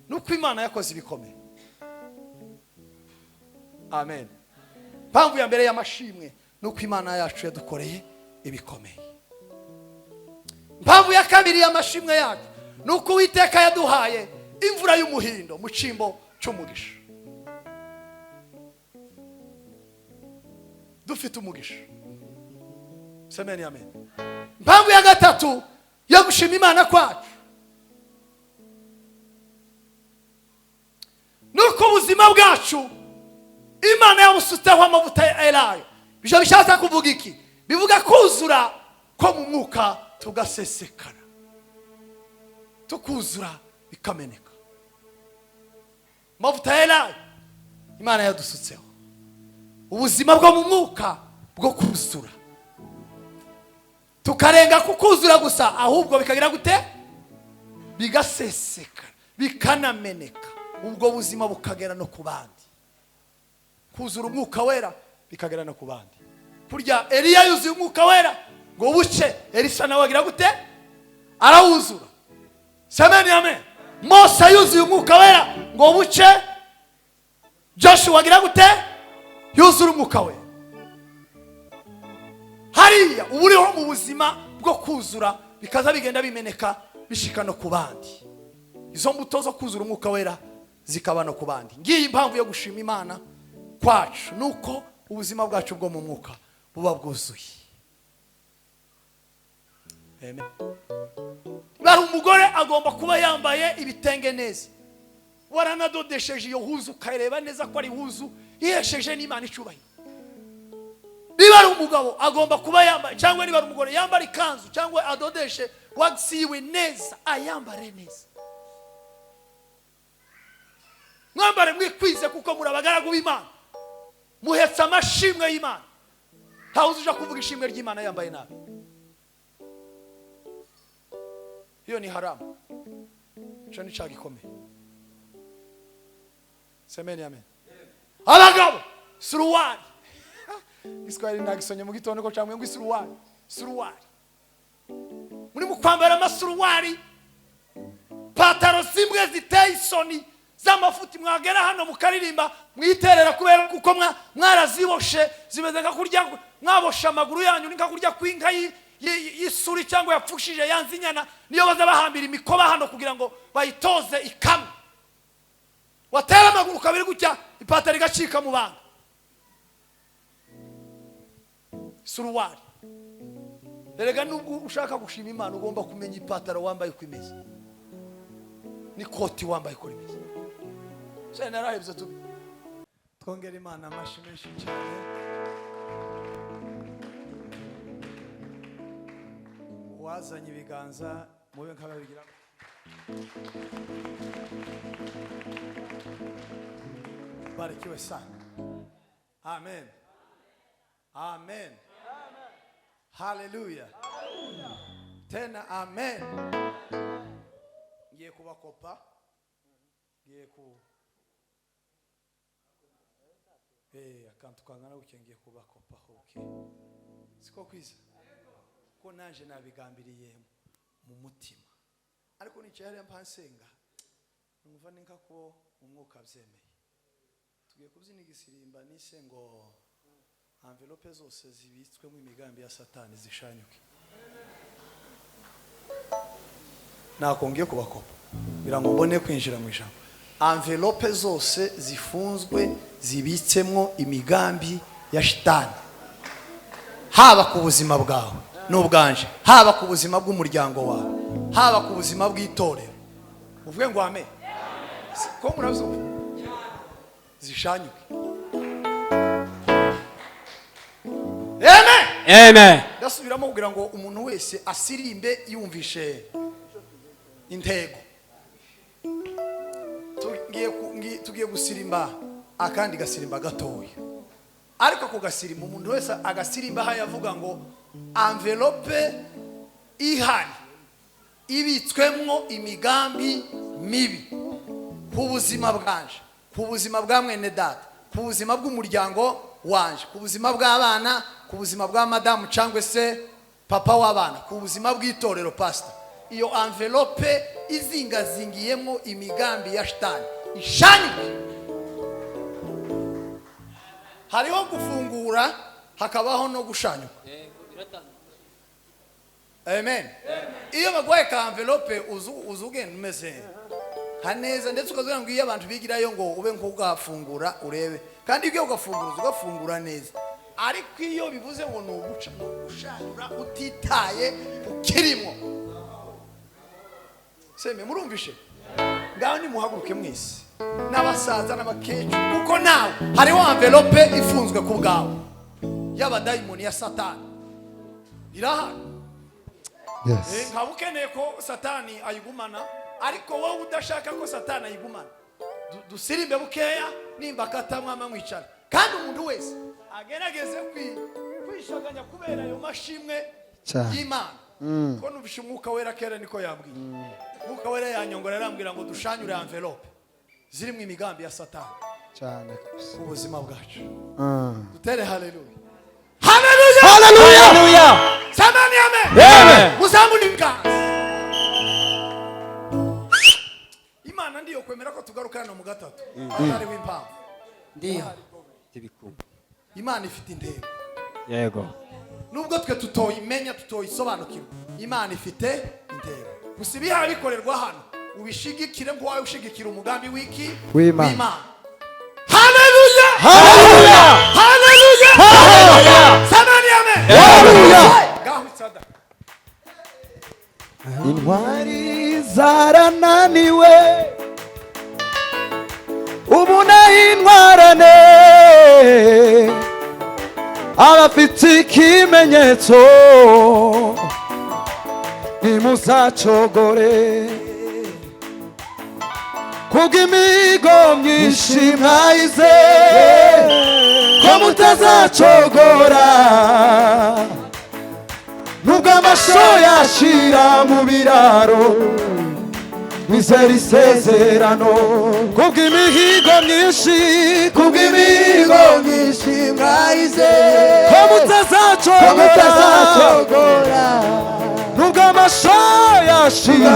nuko Imana yakoze ibikomeye. Amen. Mpamvu ya mbere y'amashimwe nuko Imana yacu yadukoreye ibikomeye. Mpamvu ya kabiri y'amashimwe yacu nuko Uwiteka yaduhaye imvura y'umuhindo mu cimbo cy'umugisha. Dufite umugisha. Semeni amen. Mpamvu ya gatatu yo gushima Imana kwacu nuko ubuzima bwacu Imana yabusutseho amavuta ya elayo. Bijya bishatse kuvuga iki? Bivuga kuzura ko mu mwuka tugasesekara, tukuzura bikameneka. Amavuta ya elayo Imana yadusutseho ubuzima bwo mu mwuka bwo kuzura, tukarenga kukuzura gusa, ahubwo bikagira gute? Bigasesekara, bikanameneka. Ubwo buzima bukagera no ku bandi. Kuzura umwuka wera bikagera no ku bandi. Kurya Eliya yuzuye umwuka wera ngo buce, Elisa nawe agira gute? Arawuzura. Semeni amen. Mose yuzuye umwuka wera ngo buce, Joshua agira gute? Yuzura umwuka wera. Hariya uburiho mu buzima bwo kuzura bikaza bigenda bimeneka bishika no ku bandi. Izo mbuto zo kuzura umwuka wera zikaba no ku bandi. Ngiyi impamvu yo gushima Imana kwacu nuko ubuzima bwacu bwo mu mwuka buba bwuzuye. Amen. Bari umugore agomba kuba yambaye ibitenge neza, waranadodesheje iyo huzu ukayireba neza ko ari huzu yihesheje n'Imana icubahiro. Niba ari umugabo agomba kuba yambaye, cyangwa niba ari umugore yambara ikanzu cyangwa adodeshe wagisiwe neza, ayambare neza. Mwambare mwikwize kuko muri abagaragu b'Imana, muhetsa amashimwe y'Imana. Hawuze uja kuvuga ishimwe ry'Imana yambaye nabi, iyo ni haramu. Cyo ni cyagikomeye. Semeni amen. Abagabo suruwari Iswahili nagisonye mu gitondo ko cyangwa ngo suruwari. Muri mu kwambara amasuruwari, pataro zimwe ziteye isoni z'amafuti, mwagera hano mukaririmba mwiterera kubera kuko mwaraziboshe zimeze nka kurya, mwabosha amaguru yanyu ninka kurya kwinka y'isuri cyangwa yapfushije yanzinyana, niyo baza bahambira imikoba hano kugira ngo bayitoze ikamwe. Watera amaguru kabiri gutya ipataro igacika mu banga. Suruwari. Erega nubwo ushaka gushima Imana ugomba kumenya ipataro wambaye uko imeze, ni koti wambaye uko imeze. Cyane narahebye tu. Twongera Imana amashi menshi cyane. Wazanye ibiganza mube nkababigira. Barikiwe sana. Amen. Amen. Hallelujah. Tena amen. Ngiye kubakopa. Ngiye ku akantu kangana gutya ngiye kubakopa hoke. Siko kwiza. Ko nanje nabigambiriye mu mutima. Ariko nicyari mpansenga. Numva ninka ko umwuka byemeye. Tugiye kubyina igisirimba nise ngo envelope zose zibitswe mu imigambi ya Satani zishanyuke. Nakongiye kubakopa birango mbone kwinjira mu ijambo. Envelope zose zifunzwe zibitsemwo imigambi ya Shitani, haba ku buzima bwawe n'ubwanje, haba ku buzima bw'umuryango wawe, haba ku buzima bw'itorero. Uvuge ngo amen. Ko murazo zishanyuke. Amen. Amen. Dasubiramo kugira ngo umuntu wese asirimbe yumvishe intego. Tugiye gusirimba akandi gasirimba gatoya, ariko ko gasirimba umuntu wese agasirimba hayavuga ngo envelope ihari ibitswemwo imigambi mibi ku buzima bwanje, ku buzima bwa mwene data, ku buzima bw'umuryango wanje, ku buzima bw'abana, ku buzima bwa madamu cyangwa se papa w'abana, ku buzima bw'itorero pastor. Iyo envelope izingazingiyemo imigambi ya shitani ishanyike. Hariho gufungura hakabaho no gushanyuka. Amen. Iyo bagwaye ka envelope uzugenda umeze haneza ndetse ukazugira ngo iyo abantu bigirayo ngo ube nko ugafungura urebe kandi iyo ugafungura neza. Ariko iyo bivuze ngo no gushanyura utitaye ukirimo. Seme murumvishe ngaho ni muhaguruke mwese n'abasaza n'abakecuru kuko nawe hariho envelope ifunzwe ku bwawe y'abadayimoni ya Satani irahari. Yes. Nkabukeneye ko Satani ayigumana ariko wowe udashaka ko Satani ayigumana dusirimbe bukeya nimba katamwama mwicara kandi umuntu wese agerageze kwishaganya kubera ayo mashimwe y'Imana. Ko nubishe umwuka wera kera niko yabwiye. Umwuka wera yanyongora arambwira ngo dushanyure envelope zirimo imigambi ya Satani cyane ubuzima bwacu. Dutere haleluya. Haleluya. Haleluya. Samani amen. Amen. Muzamuni mganzi. Imana ndiyo kwemera ko tugarukana mu gatatu. Atari w'impamvu. Ndiyo. Tibikumba. Imana ifite intego. Yego. Nubwo twe tutoyimenya tutoyisobanukirwa. Imana ifite intego. Gusa ibiha bikorerwa hano ubishigikire ngo wawe ushigikira umugambi wiki w'Imana. Haleluya. Haleluya. Haleluya. Haleluya. Samani amen. Haleluya. Gahusada. Intwari zarananiwe ubu n'intwarane abafite ikimenyetso ntimuzacogore kubw'imigo myinshi mwahize ko mutazacogora nubwo amasho yashira mu biraro mwizera isezerano kubw'imihigo myinshi mwahize ko mutazacogora nubwo amasho yashira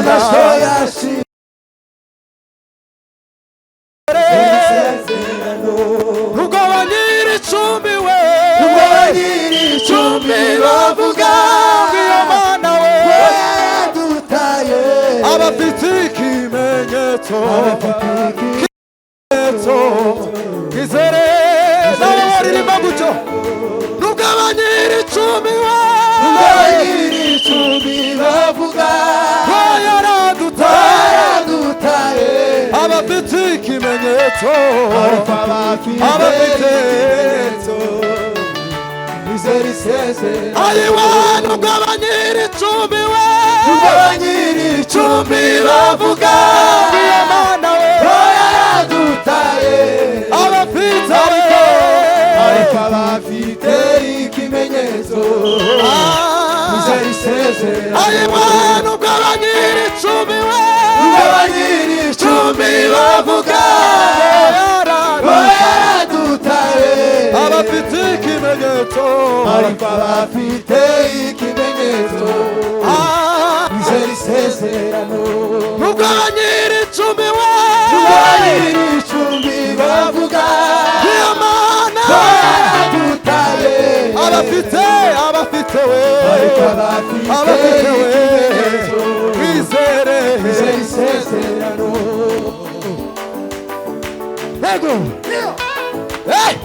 nubwo banyir'icumbi we bavuga iyo Mana we abafite ikimenyetso izere nabo baririmba gutyo nubwo abanyir'icumbi we bavuga ko yaradutaye abafite ikimenyetso abafite ayiwa nubwo abanyir'icumbi we bavuga iyo Mana we abafite ikimenyetso ayiwa nubwo abanyir'icumbi we bavuga abafite ikimenyetso izera isezerano nubwo abanyir'icumbi we bavuga iyo Mana abafite we wizere isezerano. Yego. Hey!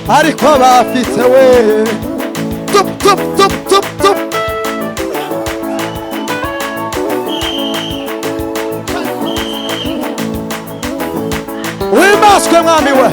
ariko bafite we tup tup tup tup tup himbazwe mwami we.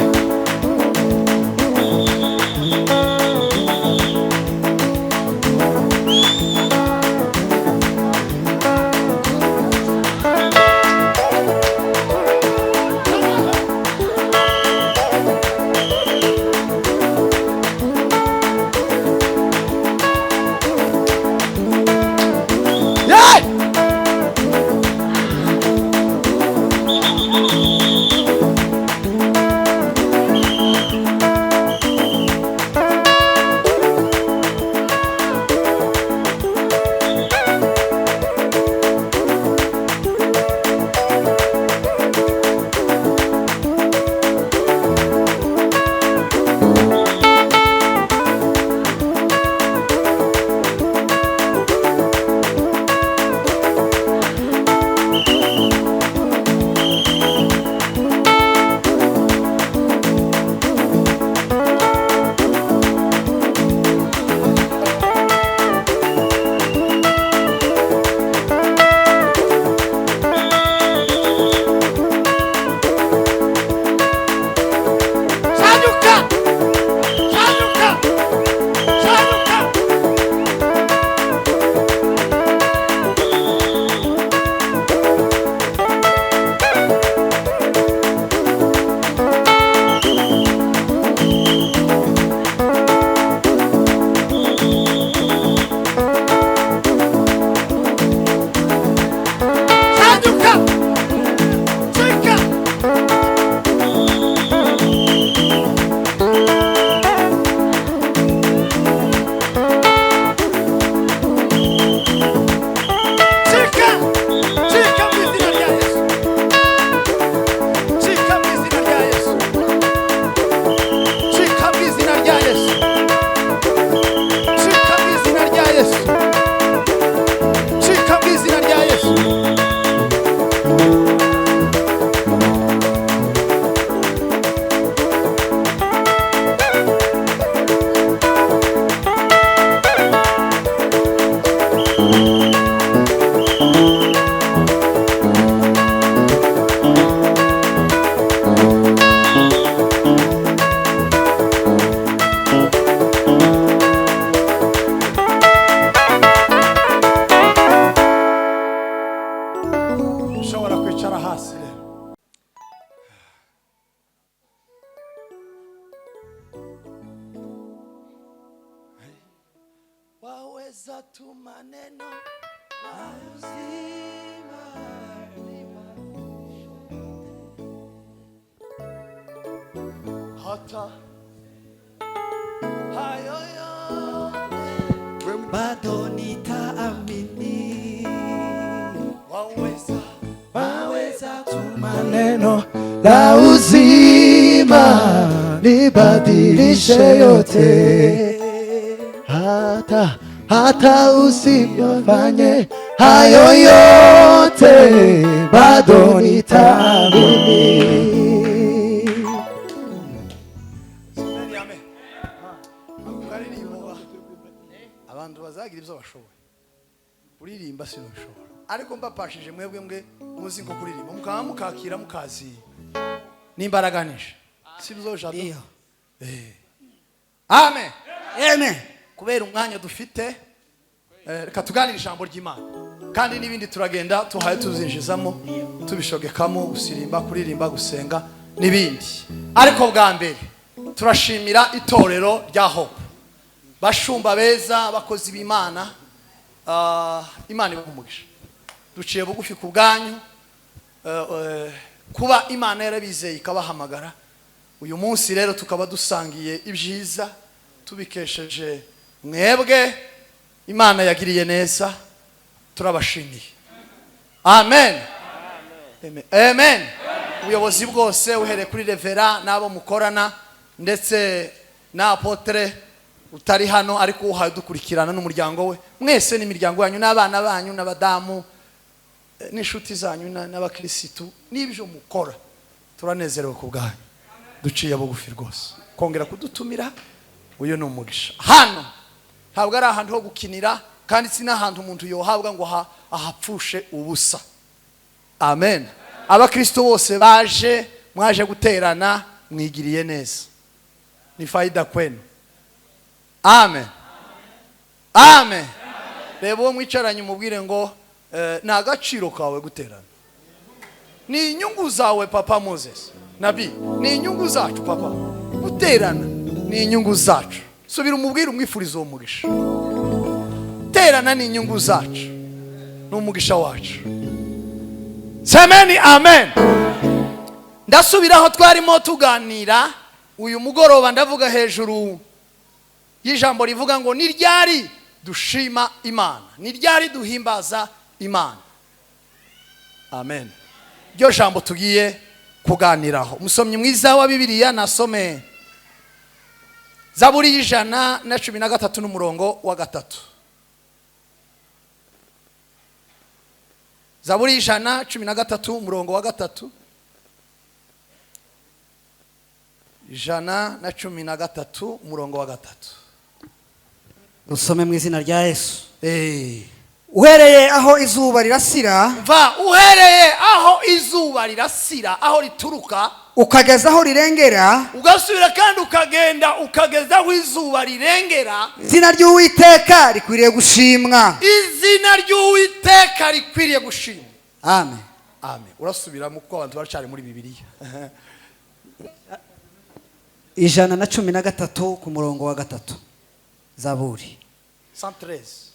waweza tu maneno na uzima hata hayo yote bado nitaamini. Waweza tu maneno la uzima nibadilishe yote, hata usifanye hayo yote bado nitaamini. abantu bazagira ibyo bashoboye kuririmba sinubishobora, ariko mbapashije mwebwe muzi nko kuririmba mukaba mukakira mukazi n'imbaraga nishe sibyo jado. Amen amen. Kubera umwanya dufite reka tuganire ijambo ry'Imana kandi n'ibindi turagenda tuhaye tuzinjizamo tubishogekamo gusirimba kuririmba gusenga n'ibindi. Ariko bwa mbere turashimira itorero rya Hope, bashumba beza, abakozi b'Imana, Imana ibumugisha. Duciye bugufi ku bwanyu kuba Imana yarabizeye ikabahamagara. Uyu munsi rero tukaba dusangiye ibyiza tubikesheje mwebwe Imana yagiriye neza, turabashimiye. Amen amen amen. Ubuyobozi bwose uhereye kuri revera nabo mukorana ndetse na apotre utari hano ariko uhaye dukurikirana n'umuryango we, mwese n'imiryango yanyu n'abana banyu n'abadamu n'inshuti zanyu n'abakirisitu n'ibyo mukora, turanezerewe ku bwanyu. Duciye bugufi rwose kongera kudutumira, uyu ni umugisha. Hano ntabwo ari ahantu ho gukinira kandi si n'ahantu umuntu yohabwa ngo ahapfushe ubusa. Amen. Abakristo bose baje mwaje guterana mwigiriye neza, ni faida kwenu. Amen, amen. Reba uwo mwicaranye umubwire ngo ni agaciro kawe guterana, ni inyungu zawe papa Moses Nabi, ni inyungu zacu papa. Guterana ni inyungu zacu. Subira umubwire umwifurizo umugisha. Guterana ni inyungu zacu, n'umugisha wacu. Semeni amen. Ndasubiraho twarimo tuganira uyu mugoroba, ndavuga hejuru y'ijambo rivuga ngo ni ryari dushima Imana, ni ryari duhimbaza Imana. Amen. Ryo jambo tugiye kuganiraho. Umusomyi mwiza wa Bibiliya nasome Zaburi y'ijana na 13 n'umurongo wa 3. Zaburi y'ijana 13 umurongo wa 3. Ijana na 13 umurongo wa 3. Dusome mu izina rya Yesu. Uhereye aho izuba rirasira, uhereye aho izuba rirasira, aho rituruka ukageza aho rirengera, ugasubira kandi ukagenda ukageza aho izuba rirengera, izina ry'Uwiteka rikwiriye gushimwa. Izina ry'Uwiteka rikwiriye gushimwa. Amen, amen. Urasubira mu ko abantu baracari muri Bibiliya. Ijana na 13 ku murongo wa 3. Zaburi 113.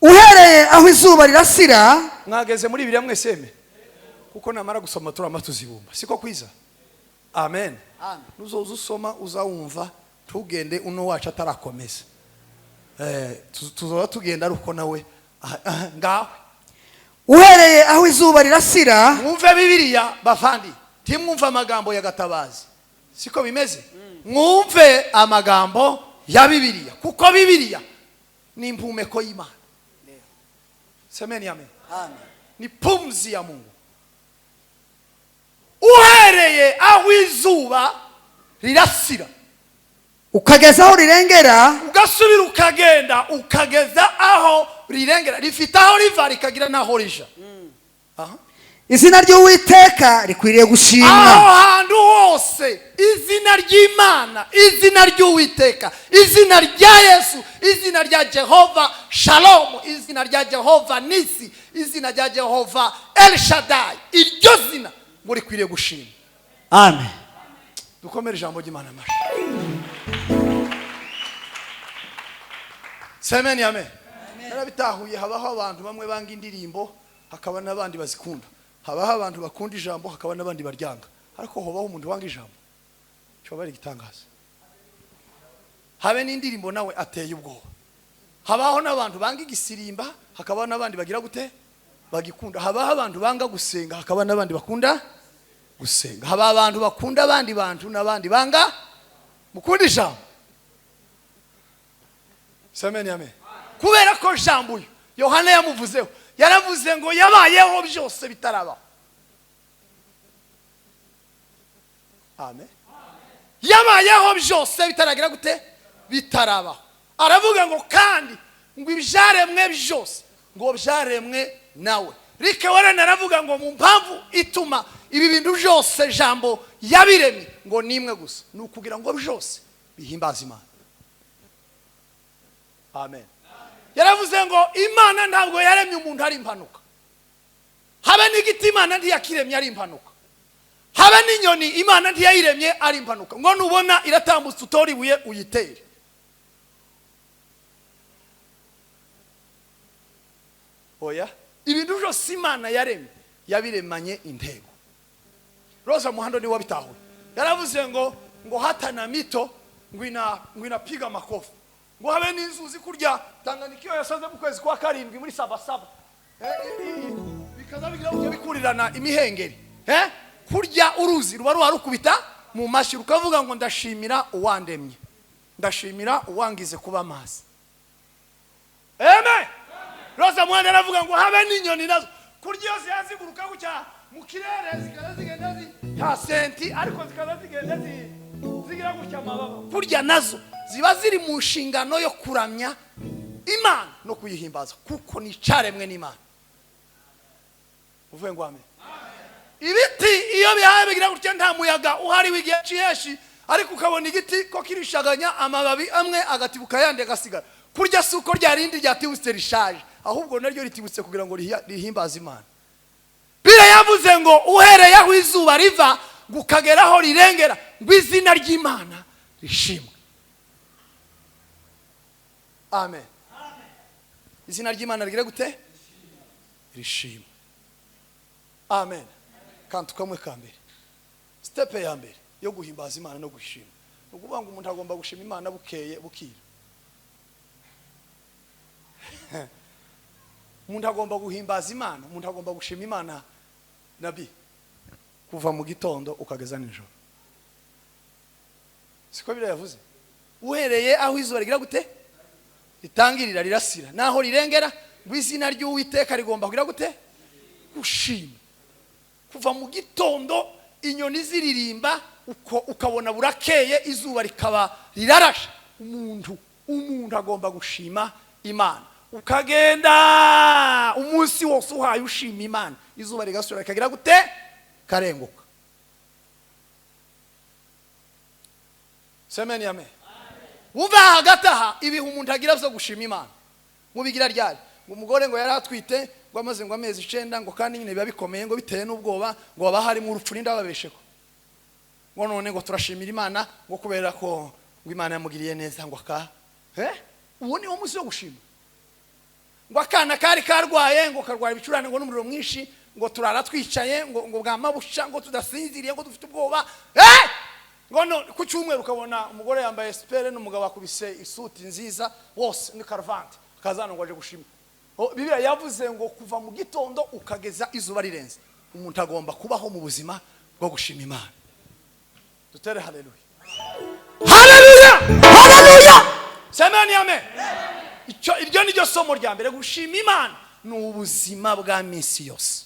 Uhereye aho izuba rirasira, mwageze muri Bibiliya mweseme, kuko namara gusoma turama tuzibumba, siko kwiza. Amen, amen. Nuzoza usoma uzawumva, tugende uno wacu atarakomeza. Tuzoza tugenda ruko nawe ngawe. Uhereye aho izuba rirasira, mwumve Bibiliya bafandi, timwumva amagambo ya Gatabazi, siko bimeze. Mwumve amagambo ya Bibiliya, kuko Bibiliya ni impumeko y'Imana. Semeni amen. Amen. Ni pumzi ya Mungu. Uhereye aho izuba rirasira, ukageza aho rirengera, ugasubira ukagenda ukageza aho rirengera, rifite aho riva rikagira naho rija. izina ry'Uwiteka rikwiriye gushimwa. Aho hantu hose izina ry'Imana, izina ry'Uwiteka, izina rya Yesu, izina rya Jehova Shalom, izina rya Jehova Nisi, izina rya Jehova El Shaddai, iryo zina ngo rikwiriye gushimwa. Amen. Dukomere ijambo ry'Imana mashi. Semeni amen. Narabitahuye, habaho abantu bamwe banga indirimbo, hakaba n'abandi bazikunda. Habaho abantu bakunda ijambo, hakaba n'abandi baryanga. Ariko hobaho umuntu wanga ijambo, cyo bari gitangaza. Habe n'indirimbo nawe ateye ubwoba. Habaho n'abantu banga igisirimba, hakaba n'abandi bagira gute bagikunda. Habaho abantu banga gusenga, hakaba n'abandi bakunda gusenga. Haba abantu bakunda abandi bantu n'abandi banga mukunda ijambo. Semeni amen. Kubera ko jambo Yohana yamuvuzeho, yaravuze ngo yabayeho byose bitaraba. Amen. Yabayeho byose bitaragira gute bitaraba. Aravuga ngo kandi ngo ibyaremwe byose ngo byaremwe nawe. Rike warana aravuga ngo mu mpamvu ituma ibi bintu byose jambo yabiremye ngo nimwe gusa, nukugira ngo byose bihimbaza Imana. Amen. Yaravuze ngo Imana ntabwo yaremye umuntu ari impanuka. Habe n'igiti Imana ntiyakiremye ari impanuka. Habe n'inyoni Imana ntiyayiremye ari impanuka. Ngo nubona iratambutse utori buye uyitere. Oya, ibintu byose Imana yaremye yabiremanye intego. Rosa Muhando ni wabitahuye. Yaravuze ngo hatana mito ngwina piga makofi. Ngo habe n'inzuzi kurya Tanganyika iyo yasaze mu kwezi kwa 7 muri Sabasaba. Bikaza bigira ujye bikurirana imihengeri. Kurya uruzi ruba ruharukubita mu mashi rukavuga ngo ndashimira uwandemye. Ndashimira uwangize kuba amazi. Amen. Rosa Muhando aravuga ngo habe n'inyoni nazo kurya yose yaziguruka gucya mu kirere zikaza zigenda ya senti ariko zikaza zigenda zigira gutya amababa. Kurya nazo ziba ziri mu nshingano yo kuramya Imana no kuyihimbaza kuko ni caremwe n'Imana. Uvuye ngo amen. ibiti iyo bihaye bigira gutya nta muyaga uhari w'igihe ciheshi ariko ukabona igiti ko kirishaganya amababi amwe agatibuka yandi agasigara kurya suko ryarindi ryatibutse rishaje ahubwo naryo ritibutse kugira ngo rihimbaze Imana. Biblia yavuze ngo uhereye aho izuba riva gukageraho rirengera ngo izina ry'Imana rishimwe. Amen. Izina ry'Imana rigire gute? Rishimwe. Amen. Kantu kamwe kambere. Step ya mbere yo guhimbaza Imana no gushima. Ukuvuga ngo umuntu agomba gushima Imana bukeye bukira. Umuntu agomba guhimbaza Imana, umuntu agomba gushima Imana nabi kuva mu gitondo ukageza nijoro. Siko Biblia yavuze. Uhereye aho izuba rigira gute? Ritangirira rirasira. Naho rirengera ngo izina ry'Uwiteka rigomba kugira gute? Gushima. Kuva mu gitondo inyoni ziririmba ukabona burakeye izuba rikaba rirarasha. Umuntu agomba gushima Imana. Ukagenda umunsi wose uhaye ushima Imana. Izuba rigasura rikagira gute? Karenguka. Semeni amen. Uva hagati aha ibihu umuntu agira byo gushima Imana. Mubigira ryari? Ngo umugore ngo yaratwite ngo amaze ngo amezi 9 ngo kandi nyine biba bikomeye ngo biteye n'ubwoba ngo abahari mu rupfu n'inda babesheko. Ngo none ngo turashimira Imana ngo kubera ko ngo Imana yamugiriye neza ngo aka. Uwo ni wo munsi wo gushima. Ngo akana kari karwaye ngo karwaye ibicurane ngo n'umuriro mwinshi ngo turara twicaye ngo bwamabusha ngo tudasinziriye ngo dufite ubwoba. Ngo no ku cyumweru ukabona umugore yambaye spere n'umugabo akubise isuti nziza wose ni karvante kazana ngo aje gushima. Biblia yavuze ngo kuva mu gitondo ukageza izuba rirenze umuntu agomba kubaho mu buzima bwo gushima Imana. Dutere haleluya. Haleluya. Haleluya. Semeni amen. Iryo ni ryo somo rya mbere. Gushima Imana ni ubuzima bwa minsi yose.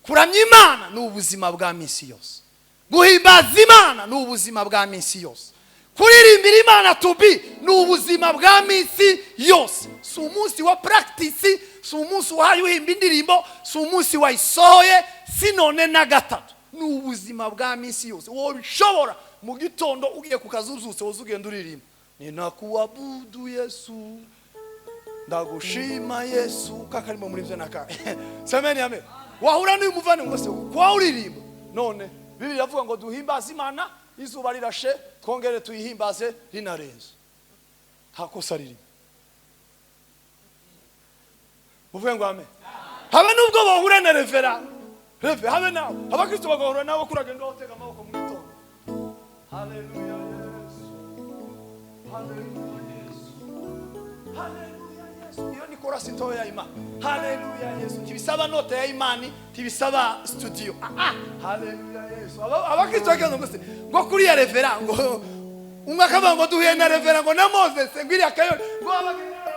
Kuramya Imana ni ubuzima bwa minsi yose. Guhimbaza Imana ni ubuzima bwa minsi yose. Kuririmbira Imana tubi ni ubuzima bwa minsi yose. Si umunsi wa practice, si umunsi wahaye uhimba indirimbo, si umunsi wayisohoye, si none na gatatu. Ni ubuzima bwa minsi yose. Wowe bishobora mu gitondo ugiye ku kazi uzutse uzugenda uririmba. Ninakuabudu Yesu, ndagushima Yesu, kakarimo muri byo naka. Semeni amen. Wahura n'uyu muvane ngo se kwa uririmba. None Biblia iravuga ngo duhimbaze Imana izuba rirashe twongere tuyihimbaze rinarenze. Hakosa riri. Muvuge ngo amen. Habe nubwo bahura na reverend. Habe nawe. Abakristo bagahura nawe kuragenda hotega amaboko mu gitondo. Hallelujah. Hallelujah Yesu. Hallelujah Yesu. Iyo ni chorus ntoya ya Imana. Hallelujah Yesu. Tibisaba note ya imani, tibisaba studio. Hallelujah Yesu. Abakristo bakenda ngo kuri ya reverend ngo umwakaba ngo duhuye na reverend ngo na Moses ngiri akayo ngo abagenda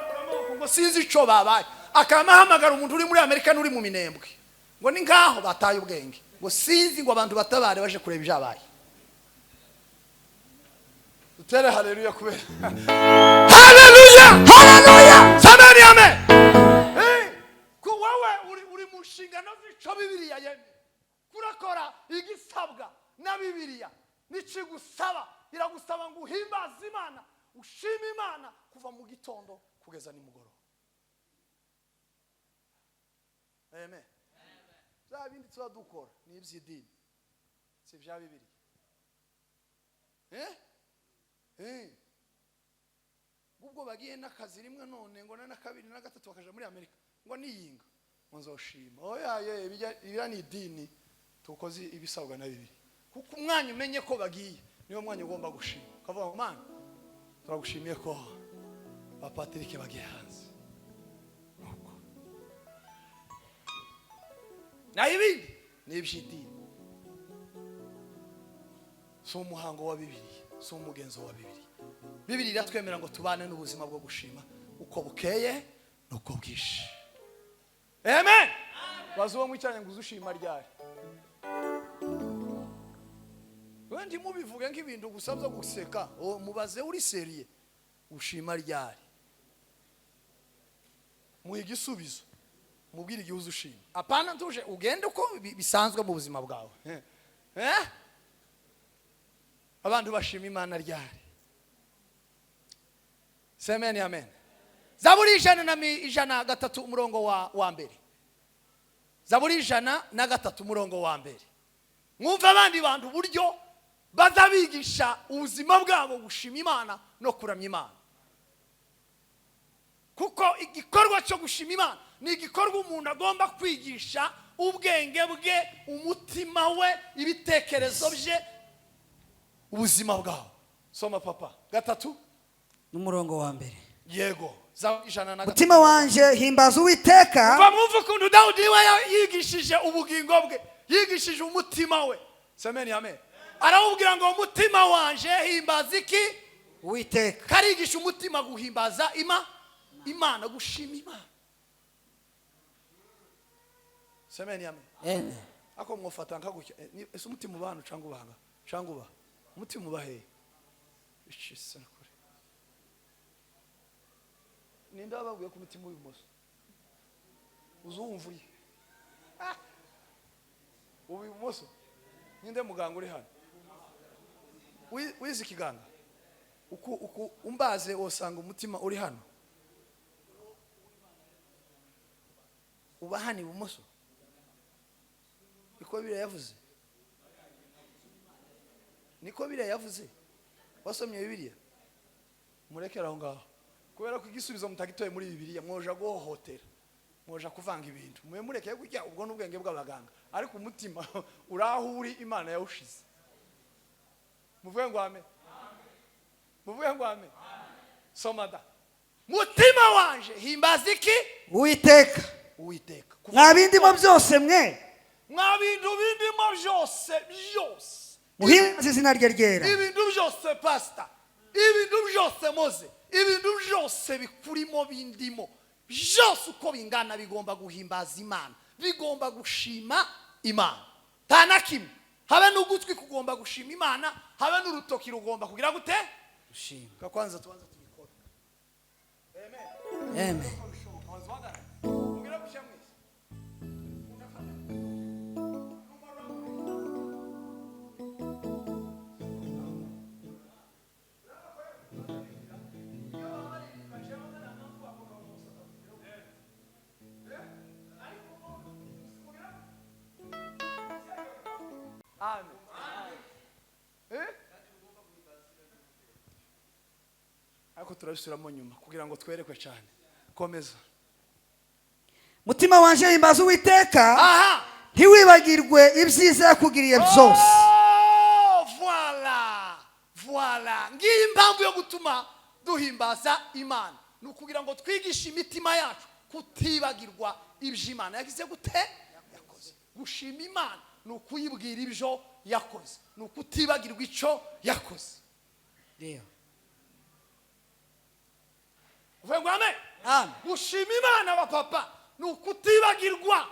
ngo sinzi ico babaye. Akamahamagara umuntu uri muri Amerika n'uri mu Minembwe. Ngo ni ngaho bataye ubwenge. Ngo sinzi ngo abantu batabare baje kureba ijabaye. Tere haleluya kubera. Haleluya! Haleluya! Samani amen. Ku wewe uri mushingano z'ico Biblia yemye. Kurakora igisabwa na Biblia. Nici gusaba, iragusaba ngo uhimbaze Imana, ushime Imana kuva mu gitondo kugeza nimugoroba. Amen. Za bindi tuba dukora ni iby'idini. Si bya Biblia. Ubwo bagiye n'akazi rimwe none ngo na kabiri na gatatu bakaja muri Amerika ngo niyinga ngo nzoshima. Oya ibira ni idini tukoze ibisabwa na Biblia. Kuko umwanya umenye ko bagiye niyo mwanya ugomba gushima. Kavuga ngo man turagushimiye ko ba Patrick bagiye hanze. Nuko na ibindi ni iby'idini. So umuhango wa Biblia, so umugenzo wa Biblia. Biblia iratwemera ngo tubane n'ubuzima bwo gushima uko bukeye nuko bwishe. Amen. Bazuba mwicyanye ngo uzushima ryari. Wendi mubivuge nk'ibintu gusabza guseka, mubaze uri seriye. Ushima ryari. Muhe igisubizo. mubwire igihe uzushima apana ntuje ugende uko bisanzwe mu buzima bwawe abantu bashima Imana ryari Amen amen Zaburi 103 umurongo wa mbere Zaburi 103 umurongo wa mbere mwumva abandi bantu buryo bazabigisha ubuzima bwabo gushima Imana no kuramya Imana kuko igikorwa cyo gushima Imana ni igikorwa umuntu agomba kwigisha ubwenge bwe umutima we ibitekerezo bye ubuzima bwawe soma papa 3 n'umurongo wa mbere yego mutima wanje himbaza Uwiteka bamwumva ukuntu Dawudi we yigishije ubugingo bwe yigishije umutima we Amen amen arawubwira ngo umutima wanje himbaza iki Uwiteka karigisha umutima guhimbaza Imana gushima Imana Amen amen ako mwofata nkagutya ese umutima ubana cyangwa ubanga cyangwa uba umutima ubahe ishisa kure ninda baguye ku mutima w'ibumoso uzumvuye ubumoso ninde muganga uri hano wizi kiganga uku umbaze wosanga umutima uri hano ubahani ibumoso niko Bibiliya yavuze wasomye Bibiliya murekera aho ngaho kubera ko igisubizo mutagitoye muri Bibiliya mwoja guhohotera mwoja kuvanga ibintu mureke kujya ubwo n'ubwenge bw'abaganga ariko umutima urahuri Imana yawushize muvuye ngo amen somada mutima wanje himbaza iki Uwiteka mwabindimo byose mwabintu bindimo byose muhimbaze izina rye ryera ibintu byose pastor ibintu byose moze ibintu byose bikurimo bindimo byose uko bingana bigomba guhimbaza Imana bigomba gushima Imana tanakimwe habe n'ugutwi kugomba gushima Imana habe n'urutoki rugomba kugira gute gushima kakwanza tubanza tubikora amen Ako turabisubiramo nyuma kugira ngo twerekwe cyane komeza mutima wanje himbaza Uwiteka ntiwibagirwe ibyiza yakugiriye byose voilà ngiyi impamvu yo gutuma duhimbaza Imana ni ukugira ngo twigishe imitima yacu kutibagirwa ibyo Imana yagize gute yakoze gushima Imana ni ukuyibwira ibyo yakoze ni ukutibagirwa icyo yakoze vuga amen gushima Imana abapapa ni ukutibagirwa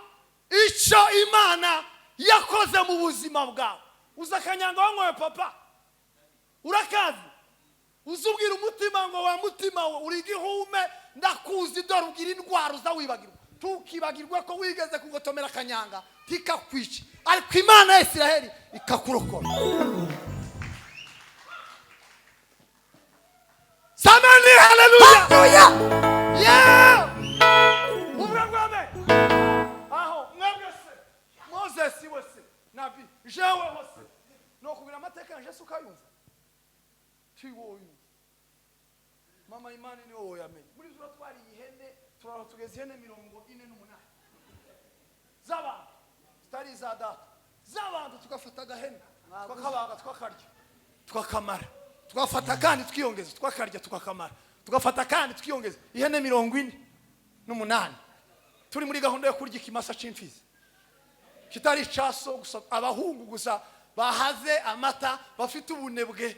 icyo Imana yakoze mu buzima bwawe uzakanyanga wangoye papa urakazi uzubwira umutima ngo wa mutima we uri gihume ndakuzi dore ugira indwara uzawibagirwa tukibagirwa ko wigeze kugotomera kanyanga tikakwica ariko Imana ya Isiraheli ikakurokora Samani haleluya yeah uvrangwame aho mwebwese Moses wese nabi jewe wese no kubira amateka nje sukayumva tiwoyu mama Imana ni wowe yamenye muri zura twari ihene turara tugeze ihene 48 zaba stari za data zabantu tukafata gahene twakabaga twakarya twakamara twafata kandi twiyongeza twakarya tukakamara tugafata kandi twiyongeza ihene 48 turi muri gahunda yo kurya ikimasa c'imfizi kitari caso gusa abahungu gusa bahaze amata bafite ubunebwe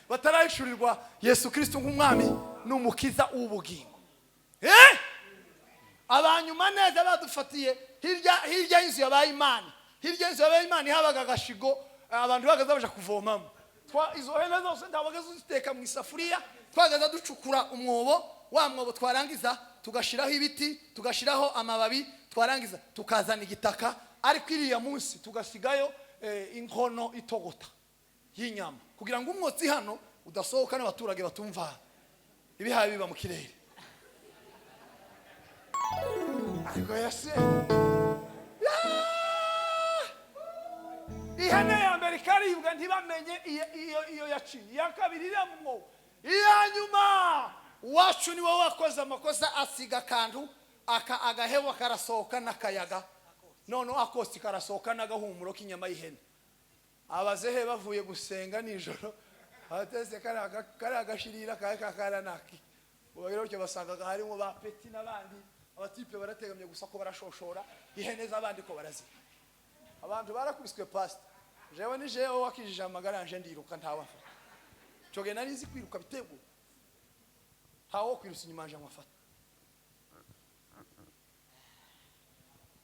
batarayishurirwa Yesu Kristo nk'umwami n'umukiza w'ubugingo abanyuma neza badufatiye hirya y'inzu yabaye Imana hirya y'inzu yabaye Imana habaga gashigo abantu bagaza baje kuvomamo izo hene zose ndabagaza uziteka mu isafuriya twagaza ducukura umwobo wa mwobo twarangiza tugashiraho ibiti tugashiraho amababi twarangiza tukazana igitaka ariko iriya munsi tugasigayo inkono itogota y'inyama kugira ngo umwotsi hano udasohoka n'abaturage batumva ibihaye biba mu kirere ariko yase ihene ya Amerika aribwa ntibamenye iyo yaciye iya kabiri iramwo iya nyuma wacu ni wowe wakoze amakosa asiga kantu agahewa karasohoka n'akayaga none akosi karasohoka n'agahumuro k'inyama y'ihene abazehe bavuye gusenga nijoro atese kari agashirira kakara naki ubagero cyo basanga harimo ba peti n'abandi abatipe barategamye gusa ko barashoshora ihene z'abandi ko barazi abantu barakubiswe pasta jewe ni jewe wakijije amagara yanje ndiruka ntawafa coge narizi kwiruka bitego hawo kwirusa inyuma yanje amafata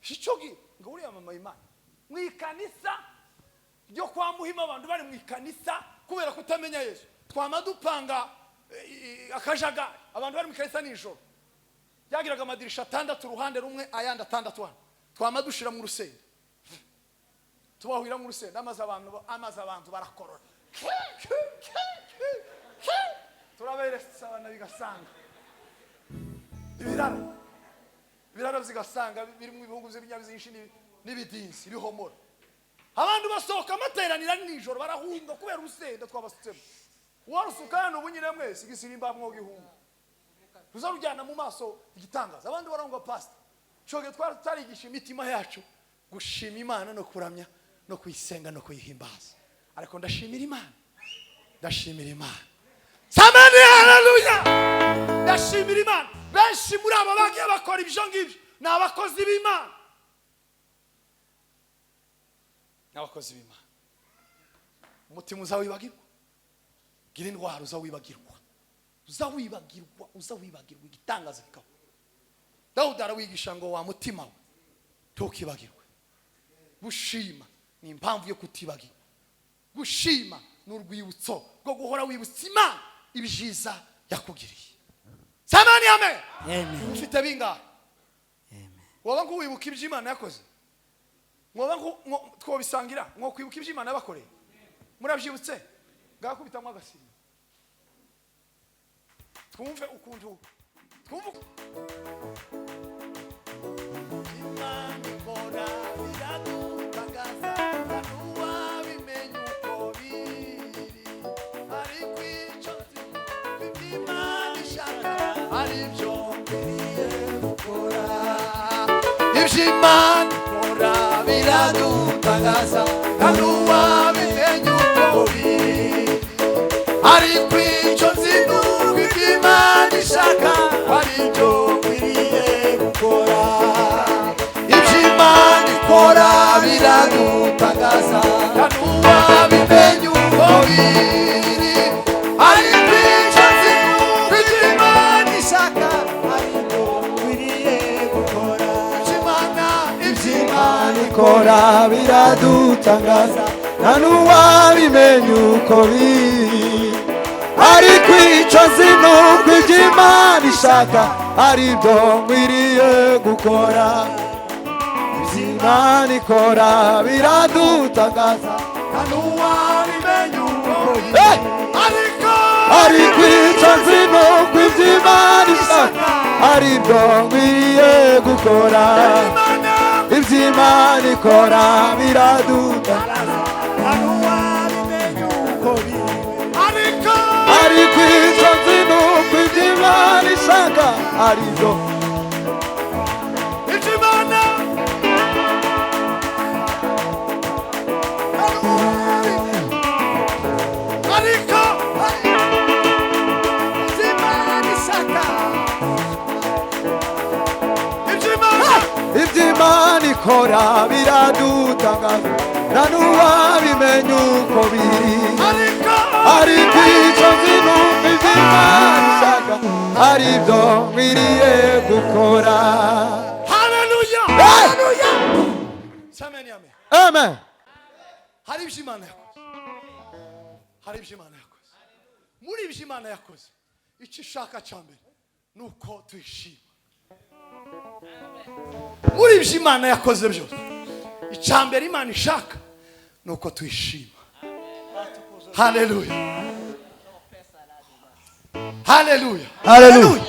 shicogi ngo uri mama Imana mwikanisa ryo kwa Muhima abantu bari mwikanisa kubera kutamenya Yesu twamadupanga akajaga abantu bari mwikanisa nijoro yagiraga amadirisha 6 uruhande rumwe ayandi 6 twamadushira mu rusenda tubahwira mu rusenda amaze abantu barakorora turaberesa abana bigasanga ibiraro zigasanga biri mu bihugu by'ibinyabizinshi n'ibidinsi bihomora abantu basohoka amateranira nijoro barahunga kubera urusenda twabasutsemo warusukana ubunyine mwese igisirimba mwoga ihunga tuzarujyana mu maso igitangaza abandi barangwa pastor coge twarigisha imitima yacu gushima Imana no kuramya no kuyisenga no kuyihimbaza ariko ndashimira Imana samani haleluya ndashimira Imana benshi muri aba bagiye bakora ibyo ngibyo n'abakozi b'Imana umutima uzawibagirwa gira indwara uzawibagirwa igitangaza kikawa Dawudi arawigisha ngo wa mutima we tukibagirwe gushima ni impamvu yo kutibagirwa gushima n'urwibutso rwo guhora wibutsa Imana ibyiza yakugiriye samani amen ufite bingahe waba ngo wibuka ibyo Imana yakoze mwoba ngo twobisangira mwo kwibuka ibyo Imana yabakoreye murabyibutse ngakubitamwe agasiri twumve ukuntu Imana ikora biradutagaza nuwa bimenye uko biri ariko icyo Imana ishaka aribyo ngiye gukora ibyo Imana ikora biradutagaza nuwa bimenye uko biri ariko icyo Imana ishaka aribyo ngiye gukora ibyo Imana ikora biradutagaza nuwa bimenye uko biri ariko icyo Imana ishaka aribyo ngiye gukora ibyo Imana ikora biradutangaza nuwa bimenye uko biri ariko icyo zinuko ibyo Imana ishaka aribyo nkwiriye gukora ibyo Imana ikora biradutangaza nuwa bimenye uko biri ariko icyo zinuko ibyo Imana ishaka aribyo nkwiriye gukora ibyo Imana ikora biradutangaza nuwa bimenye uko biri ariko icyo zinuko ibyo Imana ishaka aribyo Imana ariko Imana ishaka ibyo Imana ikora biradutangaza nuwa bimenye uko biri ariko icyo zinuko ibyo Imana ishaka aribyo nkwiriye gukora haleluya amen hari ibyo Imana yakoze muri ibyo Imana yakoze icyo ishaka cya mbere nuko tuyishima muri ibyo Imana yakoze byose icyambere Imana ishaka nuko tuyishima. Haleluya, haleluya, Haleluya.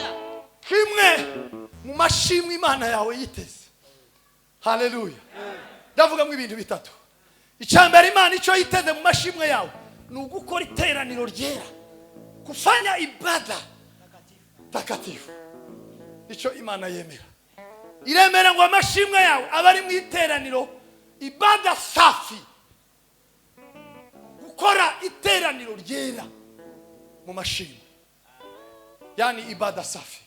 kimwe mu mashimwe Imana yawe yiteze. Haleluya, ndavuga mu ibintu bitatu. Icyambere Imana icyo yiteze mu mashimwe yawe ni ugukora iteraniro ryera, kufanya ibada takatifu. Icyo Imana yemera, iremera ngo amashimwe yawe abari mu iteraniro ibada safi, gukora iteraniro ryera mu mashimwe, yani ibada safi.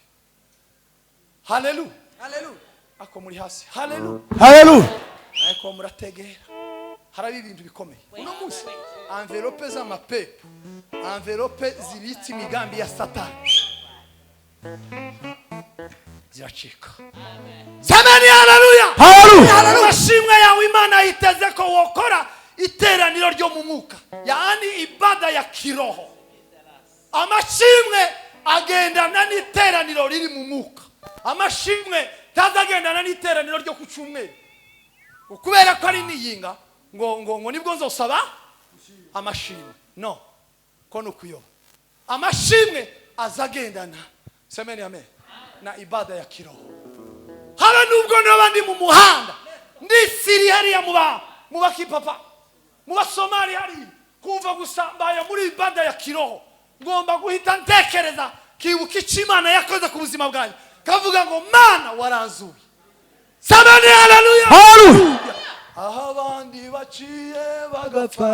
Haleluya, haleluya. Ako muri hasi, haleluya, Haleluya. ariko murategera harabi ibintu bikomeye uno munsi. Envelope z'amapepo, envelope zibitse imigambi ya Satani ziracika. Semeni haleluya, Haleluya. amashimwe yawe Imana yiteze ko wokora iteraniro ryo mu mwuka, yani ibada ya kiroho. Amashimwe agendana n'iteraniro riri mu mwuka. Amashimwe tazagendana n'iteraniro ryo ku cyumweru, kubera ko ari niyinga ngo nibwo nzosaba amashimwe. No, ko nukuyo amashimwe azagendana, semeni amen, na ibada ya kiroho. Haba nubwo n'abandi mu muhanda ndisiri hariya mu bakipapa mu basomali hari kumva gusa mbaya muri ibada ya kiroho, ngomba guhita ntekereza kibuka icyo Imana yakoze ku buzima bwanjye, kavuga ngo Mana waranzuye. Semeni haleluya, Haleluya. aho abandi baciye bagapfa,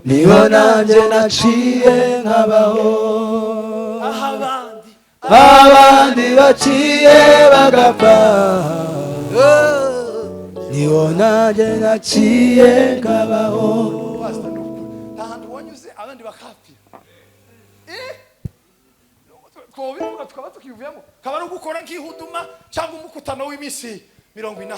Niho nanjye naciye nkabaho. aho Abandi baciye bagapfa. Niho nanjye naciye nkabaho. ahantu wanyuze abandi bakapfira, twobivuga tukaba tukivuyemo, kaba ari gukora nk'ihuduma cyangwa umukutano w'iminsi 40.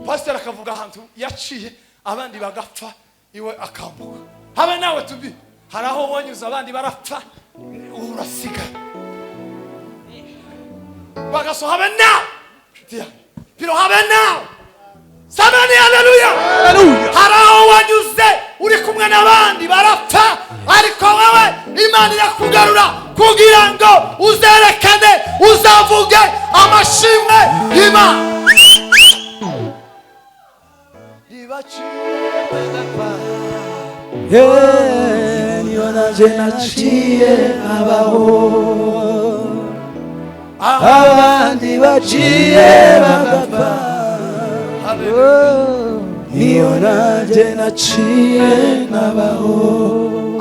Pastor akavuga ahantu yaciye abandi bagapfa iwe akambuka. Habe nawe tubi, hari aho wanyuze abandi barapfa urasigaye bagaso. Habe nawe piro, habe nawe. Samani haleluya, hari aho wanyuze uri kumwe n'abandi barapfa, ariko wowe Imana irakugarura kugira ngo uzerekane, uzavuge amashimwe y'Imana. Niho nanjye naciye nkabaho. Abandi baciye bagapfa. Niho nanjye naciye nkabaho.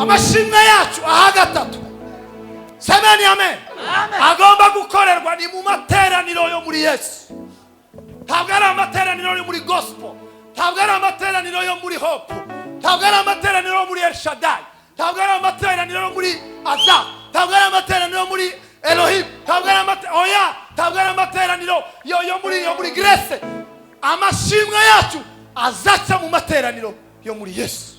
Amashimwe yacu aha gatatu, semeni amen, agomba gukorerwa ni mu materaniro yo muri Yesu. Ntabwo ari amateraniro yo muri gospel, ntabwo ari amateraniro yo muri hope, ntabwo ari amateraniro yo muri El Shaddai, ntabwo ari amateraniro yo muri Azam, ntabwo ari amateraniro yo muri Elohim, ntabwo ari amateraniro yo muri Grace. Amashimwe yacu azaca mu materaniro yo muri Yesu.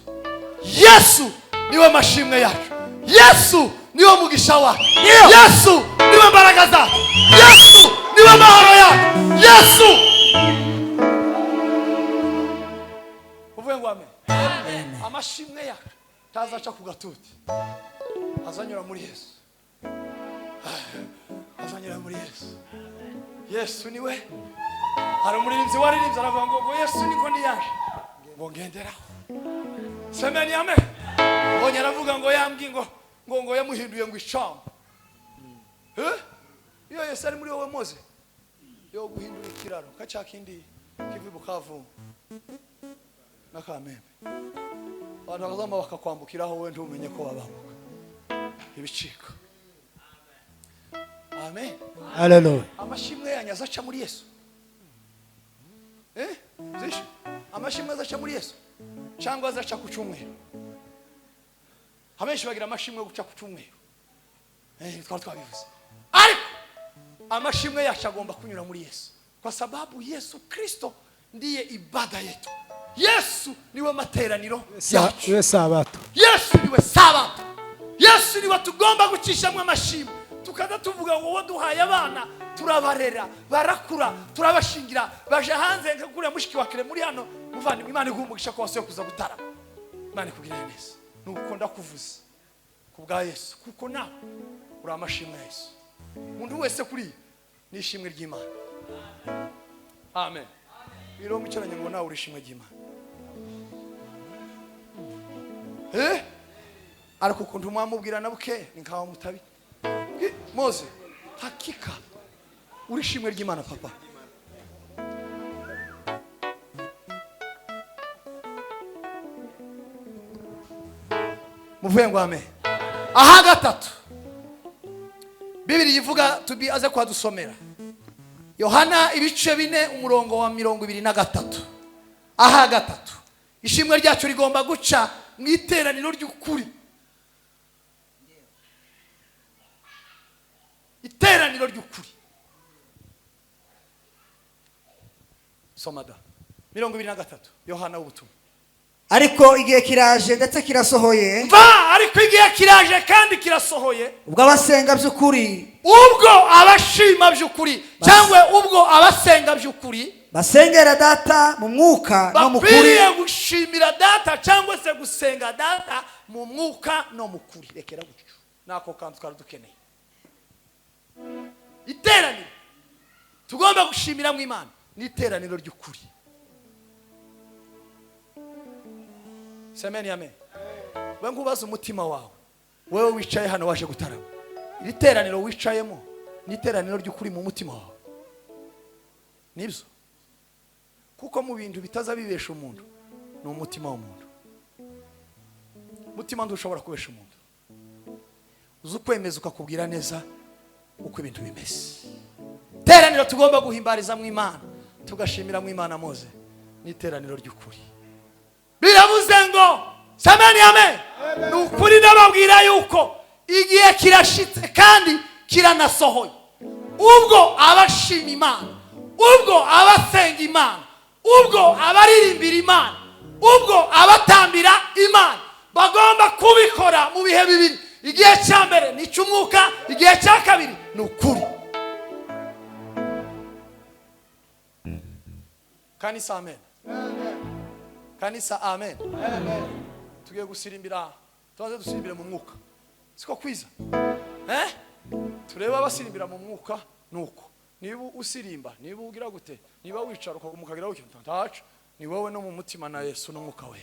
Yesu niwe mashimwe yacu, Yesu niwe mugisha wacu, Yesu niwe mbaraga zacu, Yesu niwe mahoro yacu, Yesu. Uvuye ngo amen. Amashimwe yacu tazaca ku gatuti, azanyura muri Yesu, azanyura muri Yesu. Yesu niwe. Hari umuririmbyi waririmbye aravuga ngo Yesu niko ndiyaje ngo ngenderaho. Semeni amen. Bonye aravuga ngo yambwi ngo yamuhinduye ngo icamba. Iyo Yesu ari muri wowe Moze yo guhindura ikiraro kacakindi kivi Bukavu na Kamembe, abantu bazama bakakwambukiraho we ntumenye ko babambuka ibicika. Amen. Haleluya. Amashimwe yanyaza aca muri Yesu. Zisho amashimwe azaca muri Yesu cyangwa azaca ku cyumweru. Abenshi bagira amashimwe guca ku cyumweru, twari twabivuze, ariko amashimwe yacu agomba kunyura muri Yesu, kwa sababu Yesu Kristo ndiye ibada yetu. Yesu niwe materaniro yacu, Yesu Sabato. Yesu niwe Sabato, Yesu niwe tugomba gucishamwe amashimwe tukaza tuvuga ngo waduhaye abana turabarera barakura turabashingira baje hanze nkakuriya mushiki wa kire muri hano muvandimwe Imana igumugisha ko wase kuza gutarama Imana ikugirire neza nuko ndakuvuza ku bwa Yesu kuko nawe uri amashimwe ya Yesu umuntu wese kuri nishimwe ry'Imana amen biro mucyaranye ngo nawe urishimwe ry'Imana ariko ukuntu mwamubwira nabuke ni nkaho mutabi Mose hakika urishimwe ry'Imana papa muvuye ngo amen aha gatatu Bibiri yivuga tubi aze kwa dusomera Yohana ibice 4 umurongo wa 23 aha gatatu ishimwe ryacu rigomba guca mu iteraniro ry'ukuri iteraniro ry'ukuri somada 23 Yohana ubutumwa ariko igihe kiraje ndetse kirasohoye ariko igihe kiraje kandi kirasohoye ubwo abasenga by'ukuri ubwo abashima by'ukuri cyangwa ubwo abasenga by'ukuri basengera data mu mwuka no mu kuri bakwiriye gushimira data cyangwa se gusenga data mu mwuka no mu kuri rekera gutyo nako kandi twari dukeneye iteraniro tugomba gushimira mu Imana ni iteraniro ry'ukuri semeni amen we ngubaza umutima wawe wewe wicaye hano waje gutarama iri teraniro wicayemo ni iteraniro ry'ukuri mu mutima wawe nibyo kuko mu bintu bitaza bibesha umuntu ni umutima w'umuntu umutima ndushobora kubesha umuntu uzi kwemeza ukakubwira neza uko ibintu bimeze teraniro tugomba guhimbariza mu Imana tugashimira mu Imana Mose ni iteraniro ry'ukuri biravuze ngo samani amen nukuri nababwira yuko igihe kirashitse kandi kiranasohoye ubwo abashima Imana ubwo abasenga Imana ubwo abaririmbira Imana ubwo abatambira Imana bagomba kubikora mu bihe bibiri igihe cya mbere ni cy'umwuka igihe cya kabiri ni ukuri kanisa amen kanisa amen tugiye gusirimbira tubaze dusirimbire mu mwuka siko kwiza tureba abasirimbira mu mwuka nuko niba usirimba niba ugira gute niba wicara ukagira ukintaca ni wowe no mu mutima na Yesu n'umwuka we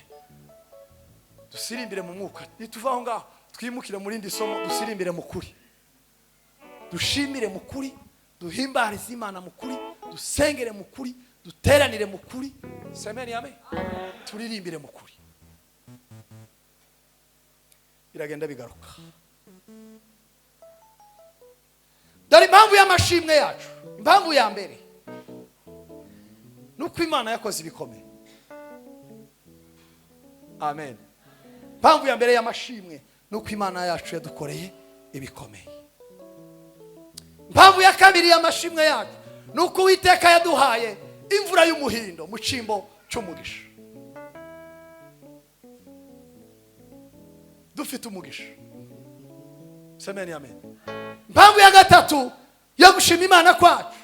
dusirimbire mu mwuka nituvaho ngaho twimukire muri ndi somo dusirimbire mu kuri dushimire mu kuri duhimbarize Imana mu kuri dusengere mu kuri duteranire mu kuri semeni amen turirimbire mu kuri biragenda bigaruka dore impamvu y'amashimwe yacu impamvu ya mbere nuko Imana yakoze ibikomeye amen impamvu ya mbere y'amashimwe nuko Imana yacu yadukoreye ibikomeye impamvu ya kabiri y'amashimwe yacu nuko Uwiteka yaduhaye imvura y'umuhindo mu cimbo cy'umugisha dufite umugisha semeni amen impamvu ya gatatu yo gushima Imana kwacu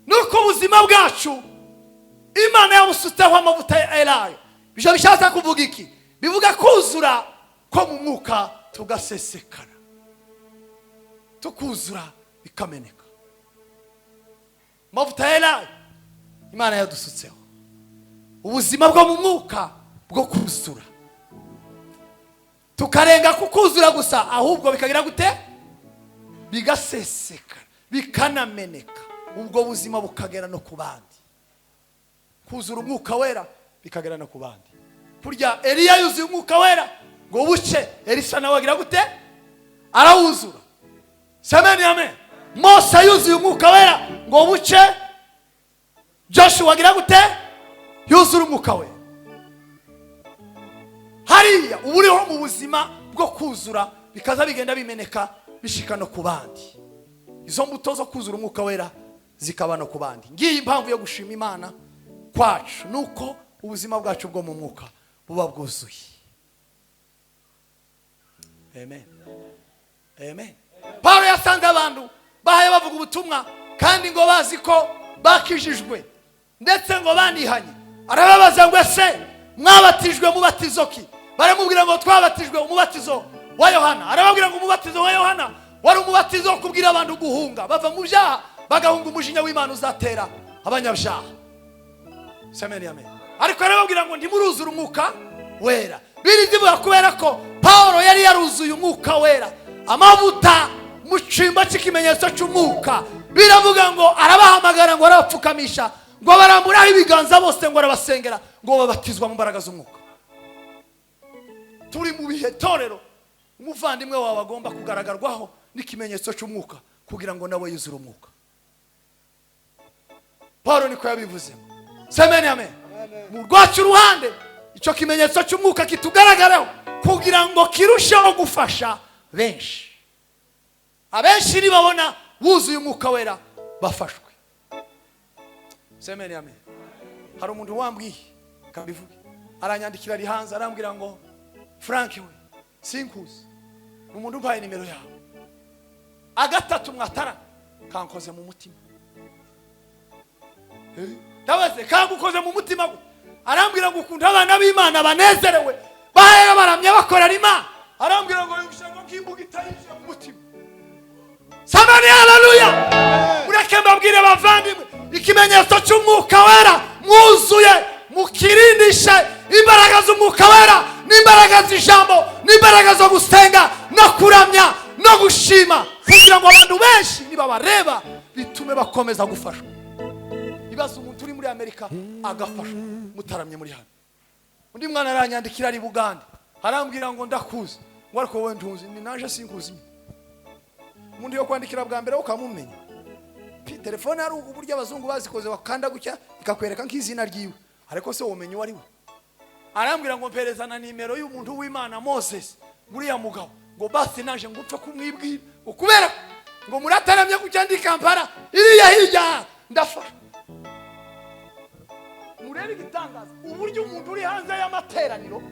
nuko ubuzima bwacu Imana yabusutseho amavuta ya Elayo bijya bishatse kuvuga iki bivuga kuzura ko mu mwuka tugasesekara tukuzura bikameneka amavuta ya Elayo Imana yadusutseho ubuzima bwo mu mwuka bwo kuzura tukarenga kukuzura gusa ahubwo bikagira gute bigasesekara bikanameneka ubwo buzima bukagera no ku bandi kuzura umwuka wera bikagera no ku bandi kurya Eliya yuzuye umwuka wera ngo buce Elisa nawe agira gute arawuzura semeni amen Mose yuzuye umwuka wera ngo buce Joshua agira gute yuzura umwuka wera hariya uburiho mu buzima bwo kuzura bikaza bigenda bimeneka bishika no ku bandi izo mbuto zo kuzura umwuka wera zikaba no ku bandi ngiye impamvu yo gushima Imana kwacu nuko ubuzima bwacu bwo mu mwuka buba bwuzuye amen amen. Paulo yasanze abantu bahaye bavuga ubutumwa kandi ngo bazi ko bakijijwe ndetse ngo banihanye. Arababaza ngo ese mwabatijwe mubatizo ki? Baramubwira ngo twabatijwe umubatizo wa Yohana. Arababwira ngo umubatizo wa Yohana wari umubatizo wo kubwira abantu guhunga bava mu byaha bagahunga umujinya w'Imana uzatera abanyabyaha. Amen amen. Ariko arababwira ngo ntimuruzura umwuka wera. Birizivuga kubera ko Paulo yari yaruzuye umwuka wera, amavuta mu cyimba cy'ikimenyetso cy'umwuka. Biravuga ngo arabahamagara ngo arabapfukamisha ngo baramburaho ibiganza bose ngo arabasengera ngo babatizwa mu mbaraga z'umwuka. Turi mu bihe torero umuvandimwe wawe agomba kugaragarwaho n'ikimenyetso cy'umwuka kugira ngo nawe yuzure umwuka. Paulo niko yabivuze. Amen amen. Mu rwacu ruhande icyo kimenyetso cy'umwuka kitugaragaraho kugira ngo kirusheho gufasha benshi. Abenshi nibabona wuzuye umwuka wera bafashwe. Amen amen. Hari umuntu wambwiye kabivuge aranyandikira ari hanze arambwira ngo Frank we sinkuzi umuntu umpaye nimero yawe agatatu mwatara kankoze mu mutima. Ndabaze kagukoze mu mutima gwe. Arambwira ngo ukunda abana b'Imana banezerewe bahaye baramya bakorera Imana. Arambwira ngo yushango kimbuga itayije mu mutima. Samani haleluya. Ureke mbabwire bavandimwe ikimenyetso cy'umwuka wera mwuzuye mukirindishe imbaraga z'umwuka wera n'imbaraga z'ijambo n'imbaraga zo gusenga no kuramya no gushima kugira ngo abantu benshi niba bareba bitume bakomeza gufashwa. Ibaza umuntu uri muri Amerika agafashwa mutaramye muri hano. Undi mwana aranyandikira ari Buganda arambwira ngo ndakuzi ngo ariko wowe ntuzi ni naje sinkuzi. Umuntu yo kwandikira bwa mbere ukamumenya. Telefone ari uburyo abazungu bazikoze bakanda gucya ikakwereka nk'izina ryiwe ariko se womenye wari we. Arambwira ngo mperezana nimero y'umuntu w'Imana Moses buriya mugabo ngo basi naje ngo upfe kumwibwira ngo kubera ngo murataramye kucyandi Kampala iriya hirya ndafasha. Murebe igitangaza uburyo umuntu uri hanze y'amateraniro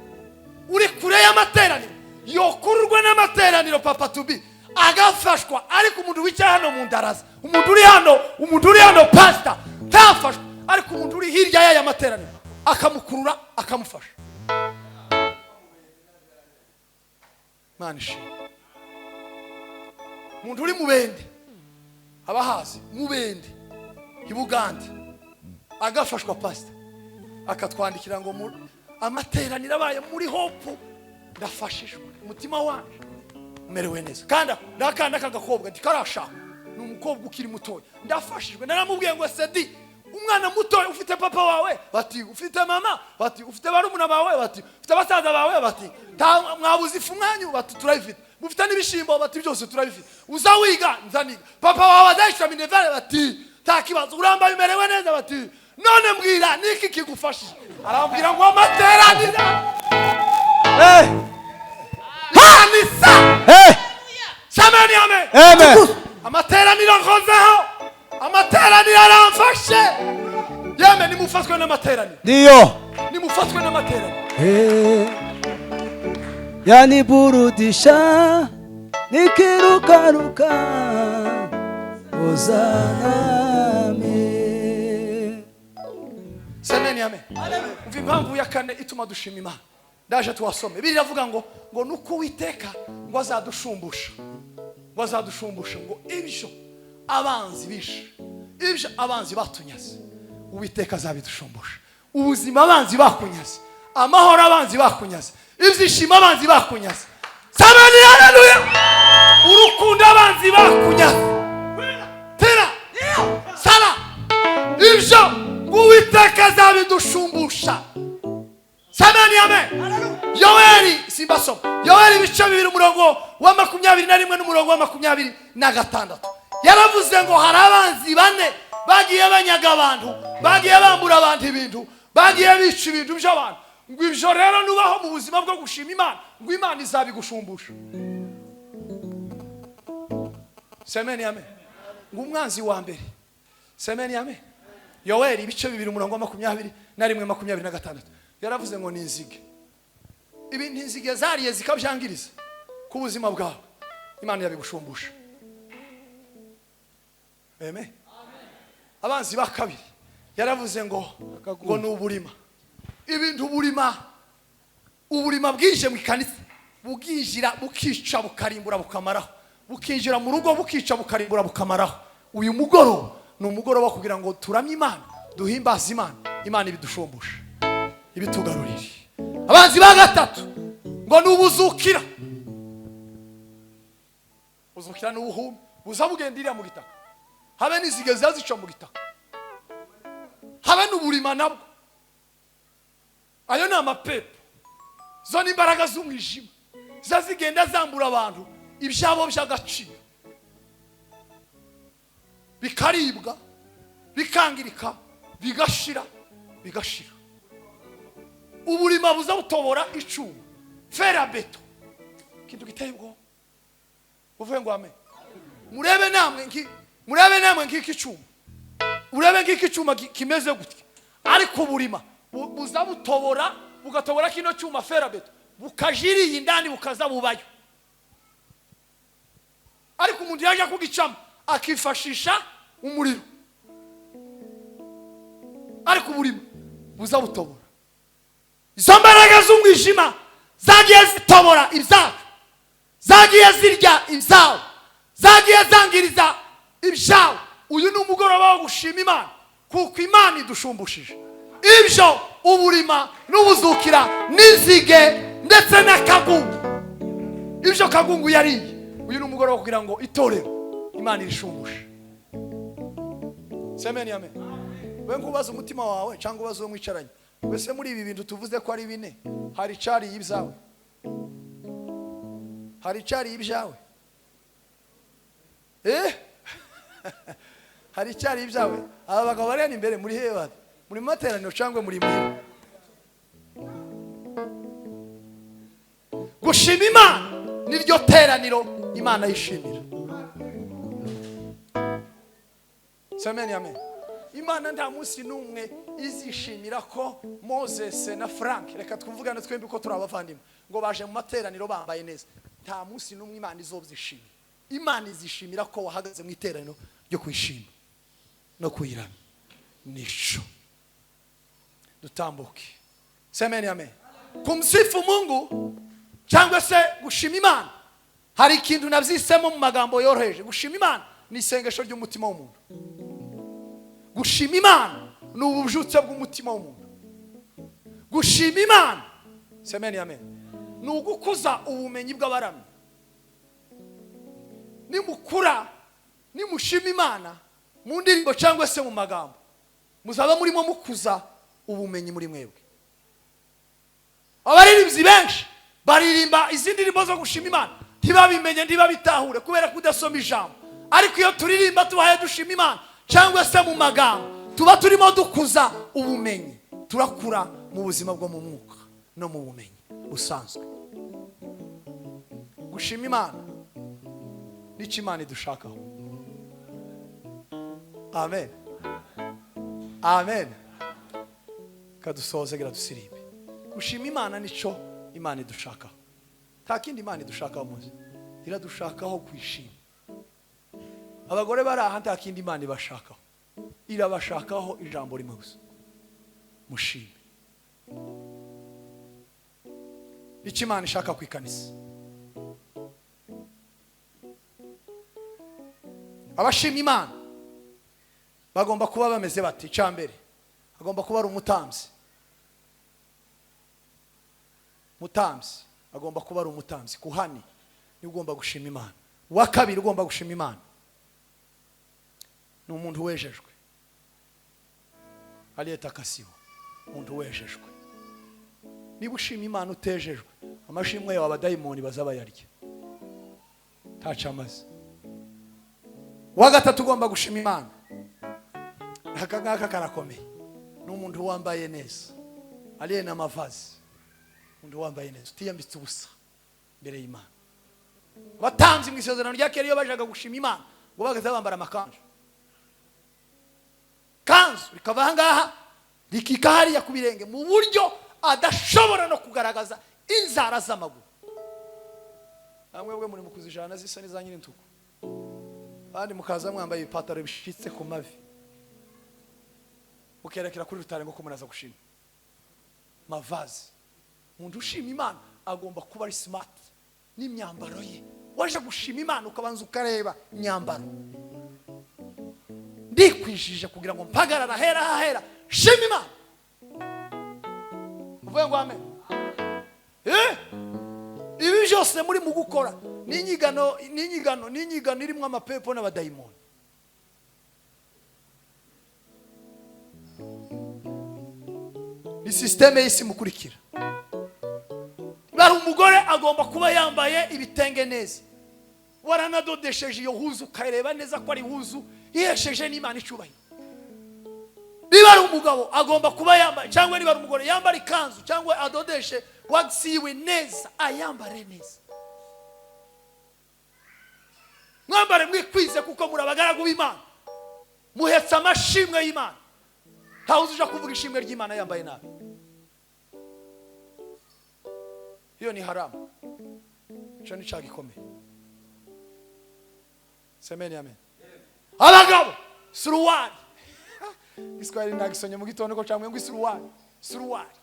uri kure y'amateraniro yokururwa n'amateraniro papa tubi agafashwa ariko umuntu w'icyahano mu ndaraza umuntu uri hano pastor tafashwa ariko umuntu uri hirya y'aya materaniro akamukurura akamufasha. Manishi umuntu uri mubende abahazi mubende ibugande agafashwa pastor akatwandikira ngo amateraniro abaye muri hope ndafashishwa umutima wanje merewe neza kandi nakanda kagakobwa ndikarashaka ni umukobwa ukiri mutoya ndafashijwe naramubwiye ngo sedi umwana mutoya ufite papa wawe bati ufite mama bati ufite barumuna bawe bati ufite basaza bawe bati mwabuze ifumwanyu bati turabifite mufite n'ibishimbo bati byose turabifite uzawiga nzaniga papa wawe azayisha minevale bati takibazo uramba bimerewe neza bati none mbwira niki kigufashije. Arambwira ngo amateraniro Hanisa Samani amen. Amateraniro nkozeho amateraniro aramfashe yeme nimufatwe n'amateraniro Ndiyo nimufatwe n'amateraniro yaniburudisha nikirukaruka uzaname. Samani amen. Umva impamvu ya kane ituma dushima Imana ndaje tuwasome biravuga ngo nuko Uwiteka ngo azadushumbusha ngo ibyo abanzi bishe ibyo abanzi batunyaze Uwiteka azabidushumbusha. Ubuzima abanzi bakunyaze amahoro abanzi bakunyaze ibyishimo abanzi bakunyaze Samani haleluya. Urukundo abanzi bakunyaze tera sala ibyo Uwiteka azabidushumbusha. Samani amen. Yoeli simbasoma Yoeli ibice 2 umurongo wa 21 n'umurongo wa 26 yaravuze ngo hari abanzi bane bagiye banyaga abantu bagiye bambura abantu ibintu bagiye bica ibintu by'abantu ngo ibyo rero nubaho mu buzima bwo gushima Imana ngo Imana izabigushumbusha. Samani amen. Ngo umwanzi wa mbere Samani amen. Yoeli ibice 2 umurongo wa 21-26 yaravuze ngo ninzige ibintu inzige zariye zikabyangiriza ku buzima bwawe Imana yabigushumbusha. Amen. Abanzi ba kabiri yaravuze ngo ni uburima. Ibintu uburima bwije mu ikanisa bugijira bukica bukarimbura bukamaraho, bukinjira mu rugo bukica bukarimbura bukamaraho. Uyu mugoroba ni umugoroba kugira ngo turamye Imana, duhimbaze Imana, Imana ibidushumbusha, ibitugarurire. Abanzi ba gatatu ngo ni ubuzukira. Uzukira ni ubuhumbi buza bugendirira mu gitaka, habe n'izigeze zica mu gitaka, habe n'uburima nabwo. Ayo ni amapepo, zo ni imbaraga z'umwijima zazigenda zambura abantu ibyabo by'agaciro, bikaribwa bikangirika bigashira. Uburima buza butobora icuma, ferabeto, kintu giteye ubwo. Uvuye ngo amen. Murebe namwe nk'iki cyuma, urebe nk'iki cyuma kimeze gutya, ariko uburima buza butobora, bugatobora kino cyuma ferabeto, bukajiriye indani bukaza bubayo. Ariko umuntu yaje kugicamo akifashisha umuriro, ariko uburima buza butobora. Izo mbaraga z'umwijima zagiye zitobora ibyacu, zagiye zirya ibyawe, zagiye zangiriza ibyawe. Uyu ni umugoroba wo gushima Imana, kuko Imana idushumbishije ibyo uburima n'ubuzukira n'inzige ndetse n'akagungu. Ibyo kagungu yariye, uyu ni umugoroba kugira ngo itorero Imana irishumbushe. Semeni amen. We ngubaza umutima wawe cyangwa ubaza uwo mwicaranye, wese muri ibi bintu tuvuze ko ari bine, hari cyari ibyawe, hari cyari ibyawe, hari cyari ibyawe. Aba bagabo barene imbere muri hehe? Muri materaniro cyangwa muri mwe? Gushima Imana niryo teraniro Imana yishimira. Semeni amen. Imana nta munsi numwe izishimira ko Moses na Frank, reka twumvugane twembi ko turi abavandimwe, ngo baje mu materaniro bambaye neza. Nta munsi numwe Imana izobyishimira. Imana izishimira ko wahagaze mu iteraniro ryo kwishima no kuyirana. Nico dutambuke. Semeni amen. Kumsifu Mungu cyangwa se gushima Imana, hari ikintu navyisemo mu magambo yoroheje. Gushima Imana ni isengesho ry'umutima w'umuntu. Gushima Imana ni ubujutse bw'umutima w'umuntu. Gushima Imana, semeni amen, ni ugukuza ubumenyi bw'abaramyi. Nimukura nimushima Imana mu ndirimbo cyangwa se mu magambo, muzaba murimo mukuza ubumenyi muri mwebwe. Abaririmbyi benshi baririmba izindi ndirimbo zo gushima Imana, ntibabimenye ntibabitahure kubera kudasoma ijambo. Ariko iyo turirimba tubaye dushima Imana cyangwa se mu magambo, tuba turimo dukuza ubumenyi, turakura mu buzima bwo mu mwuka no mu bumenyi busanzwe. Gushima Imana n'icyo Imana idushakaho. Amen. Amen. Kadusoze gira dusirimbe. Gushima Imana n'icyo Imana idushakaho. Nta kindi Imana idushakaho muzi, iradushakaho kwishima. Abagore bari aha nta kindi Imana ibashakaho, irabashakaho ijambo rimwe gusa: mushime. Icyo Imana ishaka ku ikanisa, abashima Imana bagomba kuba bameze bati: icya mbere agomba kuba ari umutambyi. Mutambyi agomba kuba ari umutambyi, kuhani ni ugomba gushima Imana. Wa kabiri ugomba gushima Imana ni umuntu wejejwe, aliyetakasiwa, umuntu wejejwe. Niba ushima Imana utejejwe, amashimwe yawe abadayimoni bazabayarya, ntaca amaze. Wa gatatu ugomba gushima Imana, aka ngaka karakomeye, ni umuntu wambaye neza, aliye na mavazi, umuntu wambaye neza, utiyambitse ubusa imbere y'Imana. Abatambyi mu isezerano rya kera iyo bajaga gushima Imana, ngo bagaza bambara amakanzu, kanzu rikava aha ngaha rikika hariya ku birenge, mu buryo adashobora no kugaragaza inzara z'amaguru. namwe muri mukuzijana zisa n'iza nyirintuku kandi mukaza mwambaye ipataro bishitse ku mavi mukerekera kuri rutare ngo kumuraza gushima mavazi. Umuntu ushima Imana agomba kuba ari smart n'imyambaro ye. Waje gushima Imana ukabanza ukareba imyambaro. Ndikwijije kugira ngo mpagarara hera shima Imana. Uvuye ngo amen. Ibi byose muri mu gukora n'inyigano irimo amapepo n'abadayimoni. Ni systeme y'isi mukurikira. Bari umugore agomba kuba yambaye ibitenge neza. Waranadodesheje iyo huzu ukareba neza ko ari huzu yihesheje n'Imana icubahiro. Niba ari umugabo agomba kuba yambaye cyangwa niba ari umugore yambara ikanzu cyangwa adodeshe wagisiwe neza ayambare neza. Mwambare mwikwize kuko murabagaragu b'Imana. Muhetsa amashimwe y'Imana. Ntawuzuja kuvuga ishimwe ry'Imana yambaye nabi. Hiyo ni haramu. Chani chagikomeye. Semeni amen. Abagabo suruwari. Iswahili nagisonye mu gitondo ko cyangwa ngo suruwari.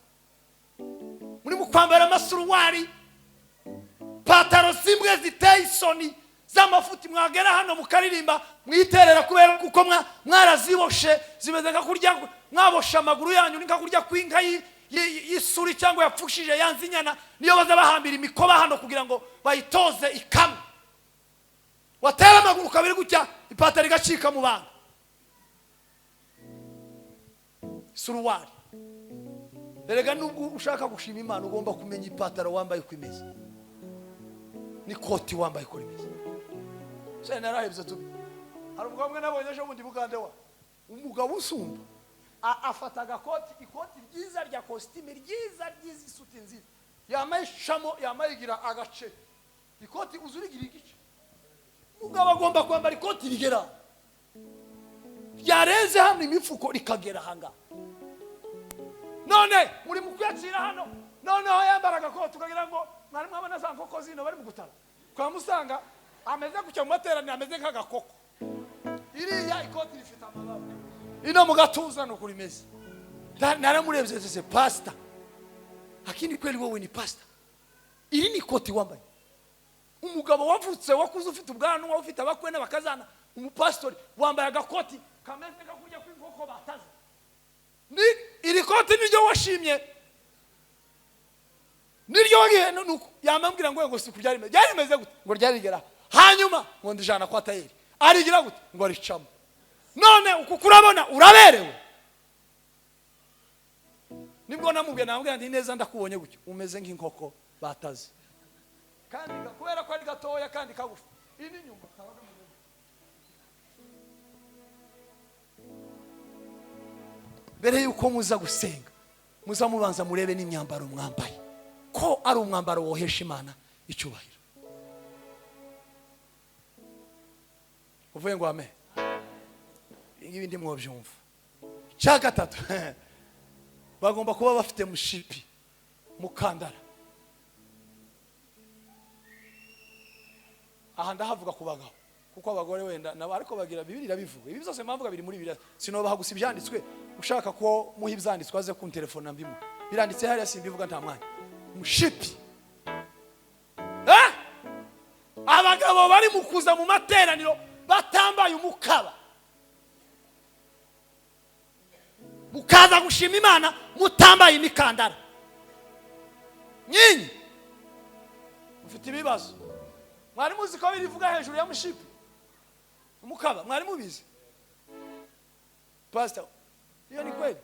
Muri mu kwambara amasuruwari pataro zimwe ziteye isoni z'amafuti mwagera hano mukaririmba mwiterera kubera kuko mwaraziboshe zimeze nka kurya mwabosha amaguru yanyu ninka kurya kwinka yisuri cyangwa yapfushije yanzinyana niyo baza bahambira imikoba hano kugira ngo bayitoze ikamwe. Watera amaguru kabiri gutya ipataro igacika mu banga. Suruwari. Erega nubwo ushaka gushima Imana ugomba kumenya ipataro wambaye uko imeze. Ni koti wambaye uko imeze. Sasa narahebye tu. Hari umugabo mwe nabonye ejo bundi Bugande wa. Umugabo usumba afata agakoti ikoti ryiza rya costume ryiza isuti nziza. Yamayishamo yamayigira agace. Ikoti uzurigira igice. Umugabo agomba kwambara ikoti rigera. Yareze hano imifuko rikagera hanga. None muri mukwakira hano noneho yambara agakoti ukagira ngo mwari mwabona za nkoko zino bari mu gutara kwa musanga ameze kucya mu materaniro ameze nk'agakoko. Iriya ikoti rifite amababa ino mu gatuza no kuri meze. Naramurebye sese pastor. Lakini kweli wewe ni pastor. Iri ni ikoti wambaye. Umugabo wavutse wakuze ufite ubwanwa ufite abakwene bakazana umupastori wambaye agakoti kameze nk'akujya kw'inkoko bataze. Ni iri koti niryo washimye. Niryo wagiye nuko yamambwira ngo sikuryari meze. Ryari meze gute? Ngo ryari rigera. Hanyuma ngo ndijana kwa tayeri. Arigira gute? Ngo ricamo. None uko kurabona uraberewe. Nibwo namubwiye nambwira ndi neza ndakubonye gutyo. Umeze nk'inkoko bataze. Kandi kubera ko ari gatoya kandi kagufi. Ini nyuma kabaga mu mbere yuko muza gusenga muza mubanza murebe n'imyambaro mwambaye ko ari umwambaro wohesha Imana icyubahiro. Uvuye ngo amen. Ibi ndi mu byumva. Cya gatatu bagomba kuba bafite mushipi mukandara. Aha ndahavuga kubagaho kuko abagore wenda nabo ariko bagira Bibiliya irabivuga. Ibi byose mpamvuga biri muri Bibiliya. Sinobaha gusa ibyanditswe ushaka ko muhi ibyanditswe aze ku telefone mbimo. Biranditse hariya simbivuga nta mwanya. Mushipi. Abagabo bari mukuza mu materaniro batambaye umukaba. Mukaza gushima Imana mutambaye imikandara. Nyinyi ufite ibibazo. Mwari muzi ko birivuga hejuru ya mushipi umukaba mwari mubizi pastor? Iyo ni kweli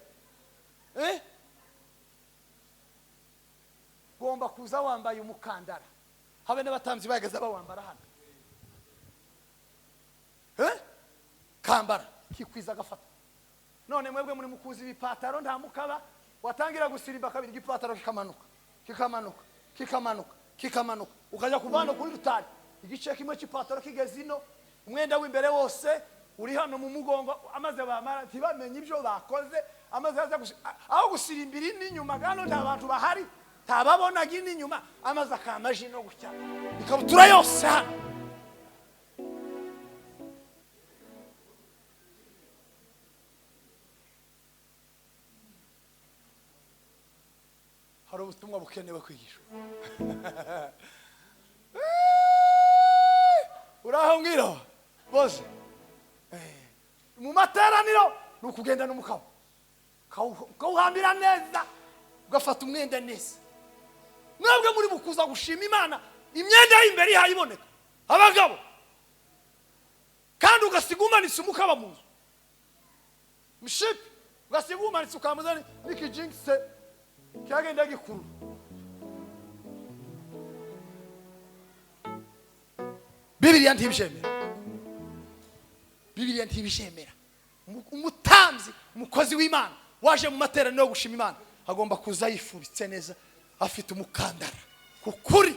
gomba kuza wambaye umukandara. Habe n'abatamzi bageza bawambara hano kambara kikwiza gafata. None mwebwe muri mukuzi ibipataro nta mukaba watangira gusirimba kabiri igipataro kikamanuka ukajya kuvana kuri rutari igice kimwe cy'ipataro kigezino umwenda w'imbere wose uri hano mu mugongo amaze bamara ntibamenye ibyo bakoze amaze aho gusirimbira n'inyuma gano nta bantu bahari tababonaga inyuma amaze akamaji no gutya ikabutura yose hano. hari ubutumwa bukenewe kwigishwa. uraho ngira bose mu materaniro nukugenda n'umukabo kawuhambira neza ugafata umwenda neza. mwebwe muri bukuza gushima Imana imyenda y'imbere ihayiboneka abagabo kandi ugasiga umanitse umukaba mu nzu mshipi ugasiga umanitse ukamuzana n'ikijingse cyagenda gikuru. Bibiliya ntibishemera umutamzi umukozi w'Imana waje mu materaniro yo gushima Imana agomba kuza yifubitse neza afite umukandara kukuri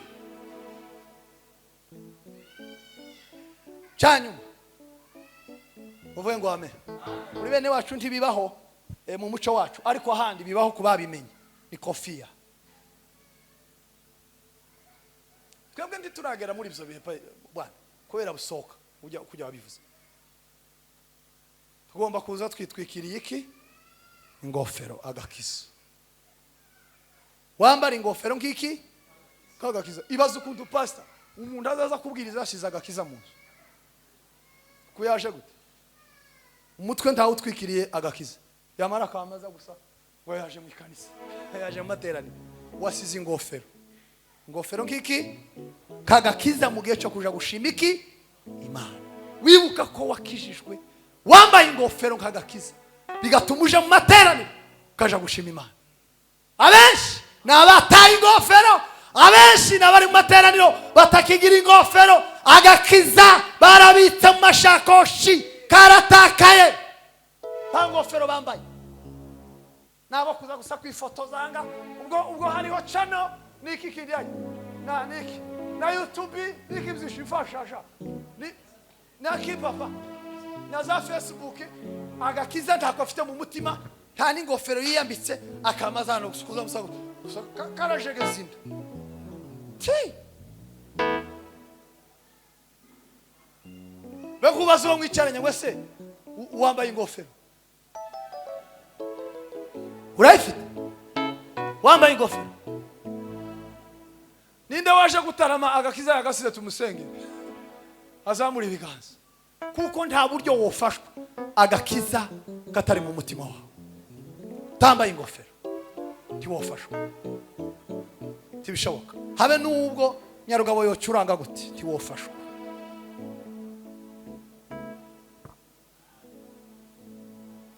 cyanyuma. uvuye ngo amen. muri bene wacu ntibibaho mu muco wacu ariko ahandi bibaho kubabimenye ni kofia. twebwe ndi turagera muri ibyo bihe bwana kubera busoka kujya wabivuze. tugomba kuza twitwikiriye iki ingofero agakiza. wambara ingofero nk'iki kagakiza. ibaze ukuntu pastor umuntu azaza kubwiriza yashize agakiza mu nzu kuyaje gute umutwe ntawe utwikiriye agakiza yamara kamaza gusa ngo yaje mu kanisa yaje mu materaniro wasize ingofero nk'iki kagakiza mu gihe cyo kuja gushima iki Imana. wibuka ko wakijijwe wambaye ingofero nk'agakiza bigatuma uje mu materaniro kaja gushima Imana. abenshi nabataye ingofero, abenshi nabari mu materaniro batakigira ingofero. agakiza barabitse mu mashakoshi karatakaye nta ngofero bambaye. nabo kuza gusa kwifotozanga ubwo hariho channel niki kidyaye na niki na YouTube niki byishifashasha na kipapa na za Facebook. agakiza ntako afite mu mutima nta n'ingofero yiyambitse akamazana gusukuza musago karajegezinde bekubazo bamwicaranye wese wambaye ingofero urayifite wambaye ingofero. ninde waje gutarama agakiza yagasize tumusenge azamura ibiganza kuko nta buryo wofashwa agakiza katari mu mutima wawe. tambaye ingofero tiwofashwa tibishoboka habe nubwo nyarugabo yocuranga gute tiwofashwa.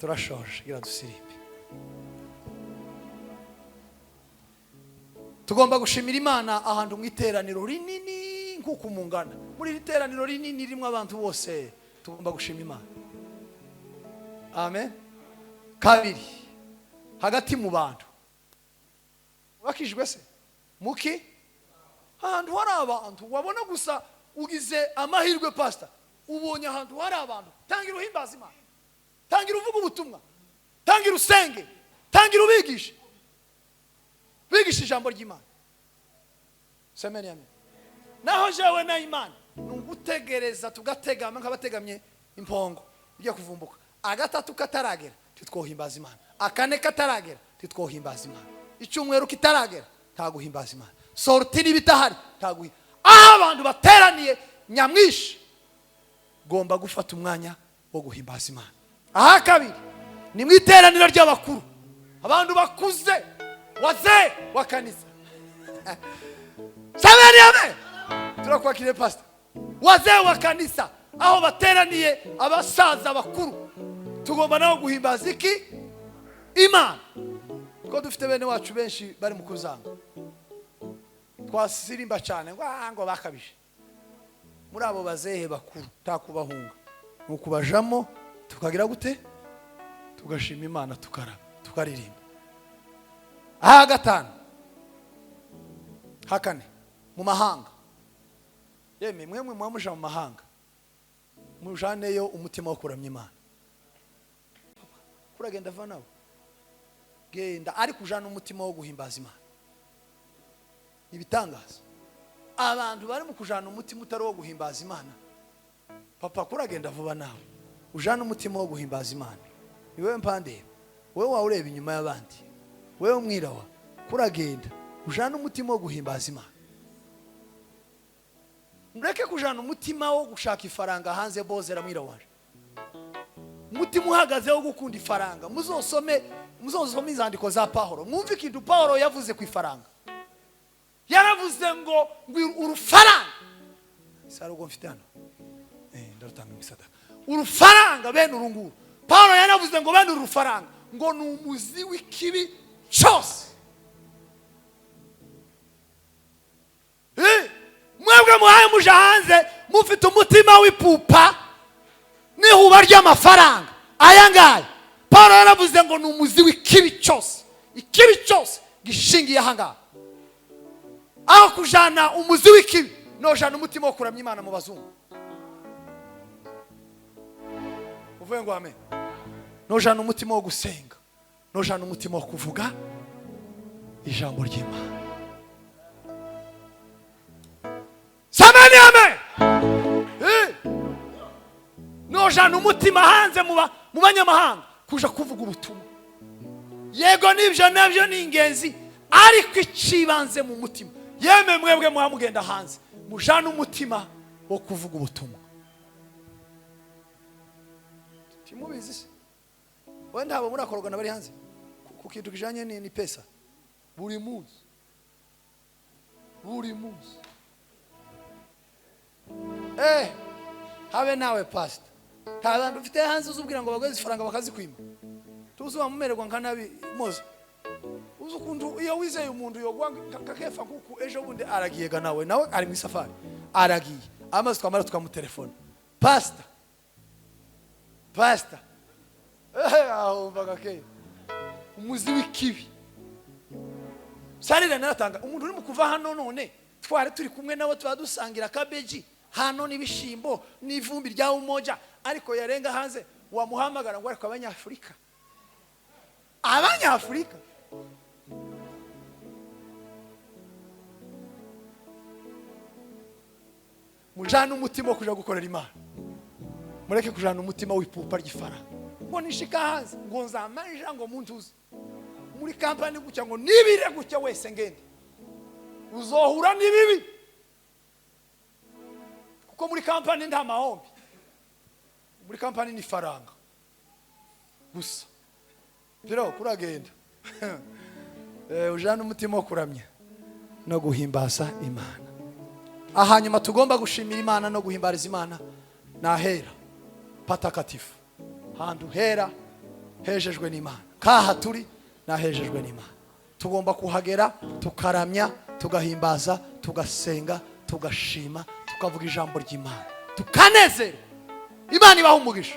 turashoje gira dusirimbe. tugomba gushimira Imana ahantu mu iteraniro rinini nkuko mungana. muri iteraniro rinini rimwe abantu bose tugomba gushima Imana. amen. kabiri hagati mu bantu bakijwe se muki ahantu hari abantu wabona gusa ugize amahirwe pastor ubonye ahantu hari abantu tangira uhimbaza Imana, tangira uvuga ubutumwa, tangira usenge, tangira ubigishe ijambo ry'Imana. semeni amen. naho jewe na Imana nugutegereza tugategama nk'abategamye impongo ijya kuvumbuka. agatatu kataragera titwohimbaza Imana, akane kataragera titwohimbaza Imana, icyumweru kitaragera ntaguhimbaza Imana, sorti bitahari ntaguhi. abantu bateraniye nyamwishi gomba gufata umwanya wo guhimbaza Imana. aha kabiri ni mu iteraniro ry'abakuru, abantu bakuze wazee wa kanisa. semeni amen. turakwakire pastor. wazee wa kanisa aho bateraniye abasaza bakuru tugomba naho guhimbaza iki Imana. ko dufite bene wacu benshi bari mu kuzanga twasirimba cyane ngo bakabije. muri abo bazehe bakuru takubahunga nukubajamo tukagira gute tugashima Imana tukaririmba. aha gatanu hakane mu mahanga. yeme mwemwe mwamuja mu mahanga mujaneyo umutima wo kuramya Imana. kuragenda vanaho genda ari kujana umutima wo guhimbaza Imana. ibitangaza abantu bari mu kujana umutima utari wo guhimbaza Imana. Papa kuragenda vuba nawe ujana umutima wo guhimbaza Imana. Ni wewe mpande, wewe wawureba inyuma y'abandi, wewe mwirawa kuragenda ujana umutima wo guhimbaza Imana. Mureke kujana umutima wo gushaka ifaranga hanze bozera mwirawa. Umutima uhagaze wo gukunda ifaranga. Muzosome izandiko za Pawulo. Mwumve ikintu Pawulo yavuze ku ifaranga. Yaravuze ngo urufaranga. Sarugo mfite hano. Ndarutanga imisadaka. Urufaranga bene urunguru. Pawulo yaravuze ngo bene urufaranga ngo ni umuzi w'ikibi cyose. Mwebwe muhaye muja hanze mufite umutima w'ipupa n'ihuba ry'amafaranga. Aya ngaya Pawulo yaravuze ngo ni umuzi w'ikibi cyose. Ikibi cyose gishingiye ahanga. Aho kujana umuzi w'ikibi nojana umutima wo kuramya Imana mu bazungu. Uvuye ngo amen. Nojana umutima wo gusenga. Nojana umutima wo kuvuga ijambo ry'Imana. Samani amen. Nojana umutima hanze mu banyamahanga kuja kuvuga ubutumwa. Yego nibyo nabyo ni ingenzi ariko icibanze mu mutima. Yeme mwebwe muhamugenda hanze mujana umutima wo kuvuga ubutumwa. Timubizi se wenda abo murakorogana bari hanze ku kintu kijanye ni pesa buri munsi habe nawe pastor abantu ufite hanze uzubwira ngo bagweze ifaranga bakazikwima tuzi bamumererwa nka nabi moze uzukuntu iyo wizeye umuntu yogwanga kakefa kuko ejo bundi aragiyega nawe ari mu safari aragiye amaze twamara tukamutelefona pastor aho bagake umuzi w'ikibi sarire naratanga umuntu uri mu kuva hano none tware turi kumwe nawe twadusangira kabeji hano n'ibishimbo n'ivumbi rya umoja ariko yarenga hanze wamuhamagara ngo ariko abanyafrika mujana umutima wo kuja gukorera Imana. Mureke kujana umutima w'ipupa ry'ifara ngo nishika hanze ngo nzamanja ngo muntuze muri kampani gucya ngo nibire gucya wese ngende uzohura nibibi kuko muri kampani nta mahombi. Muri kampani ni faranga gusa biro kuragenda ujana umutima wo kuramya no guhimbaza Imana. Ahanyuma tugomba gushimira Imana no guhimbariza Imana nahera patakatifu handu hera hejejwe n'Imana. Kaha turi nahejejwe n'Imana. Tugomba kuhagera tukaramya tugahimbaza tugasenga tugashima tukavuga ijambo ry'Imana tukanezera. Imana ibaha umugisha.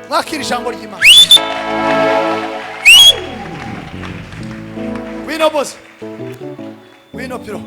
Mwakira ijambo ry'Imana. Wino boss. Wino piro.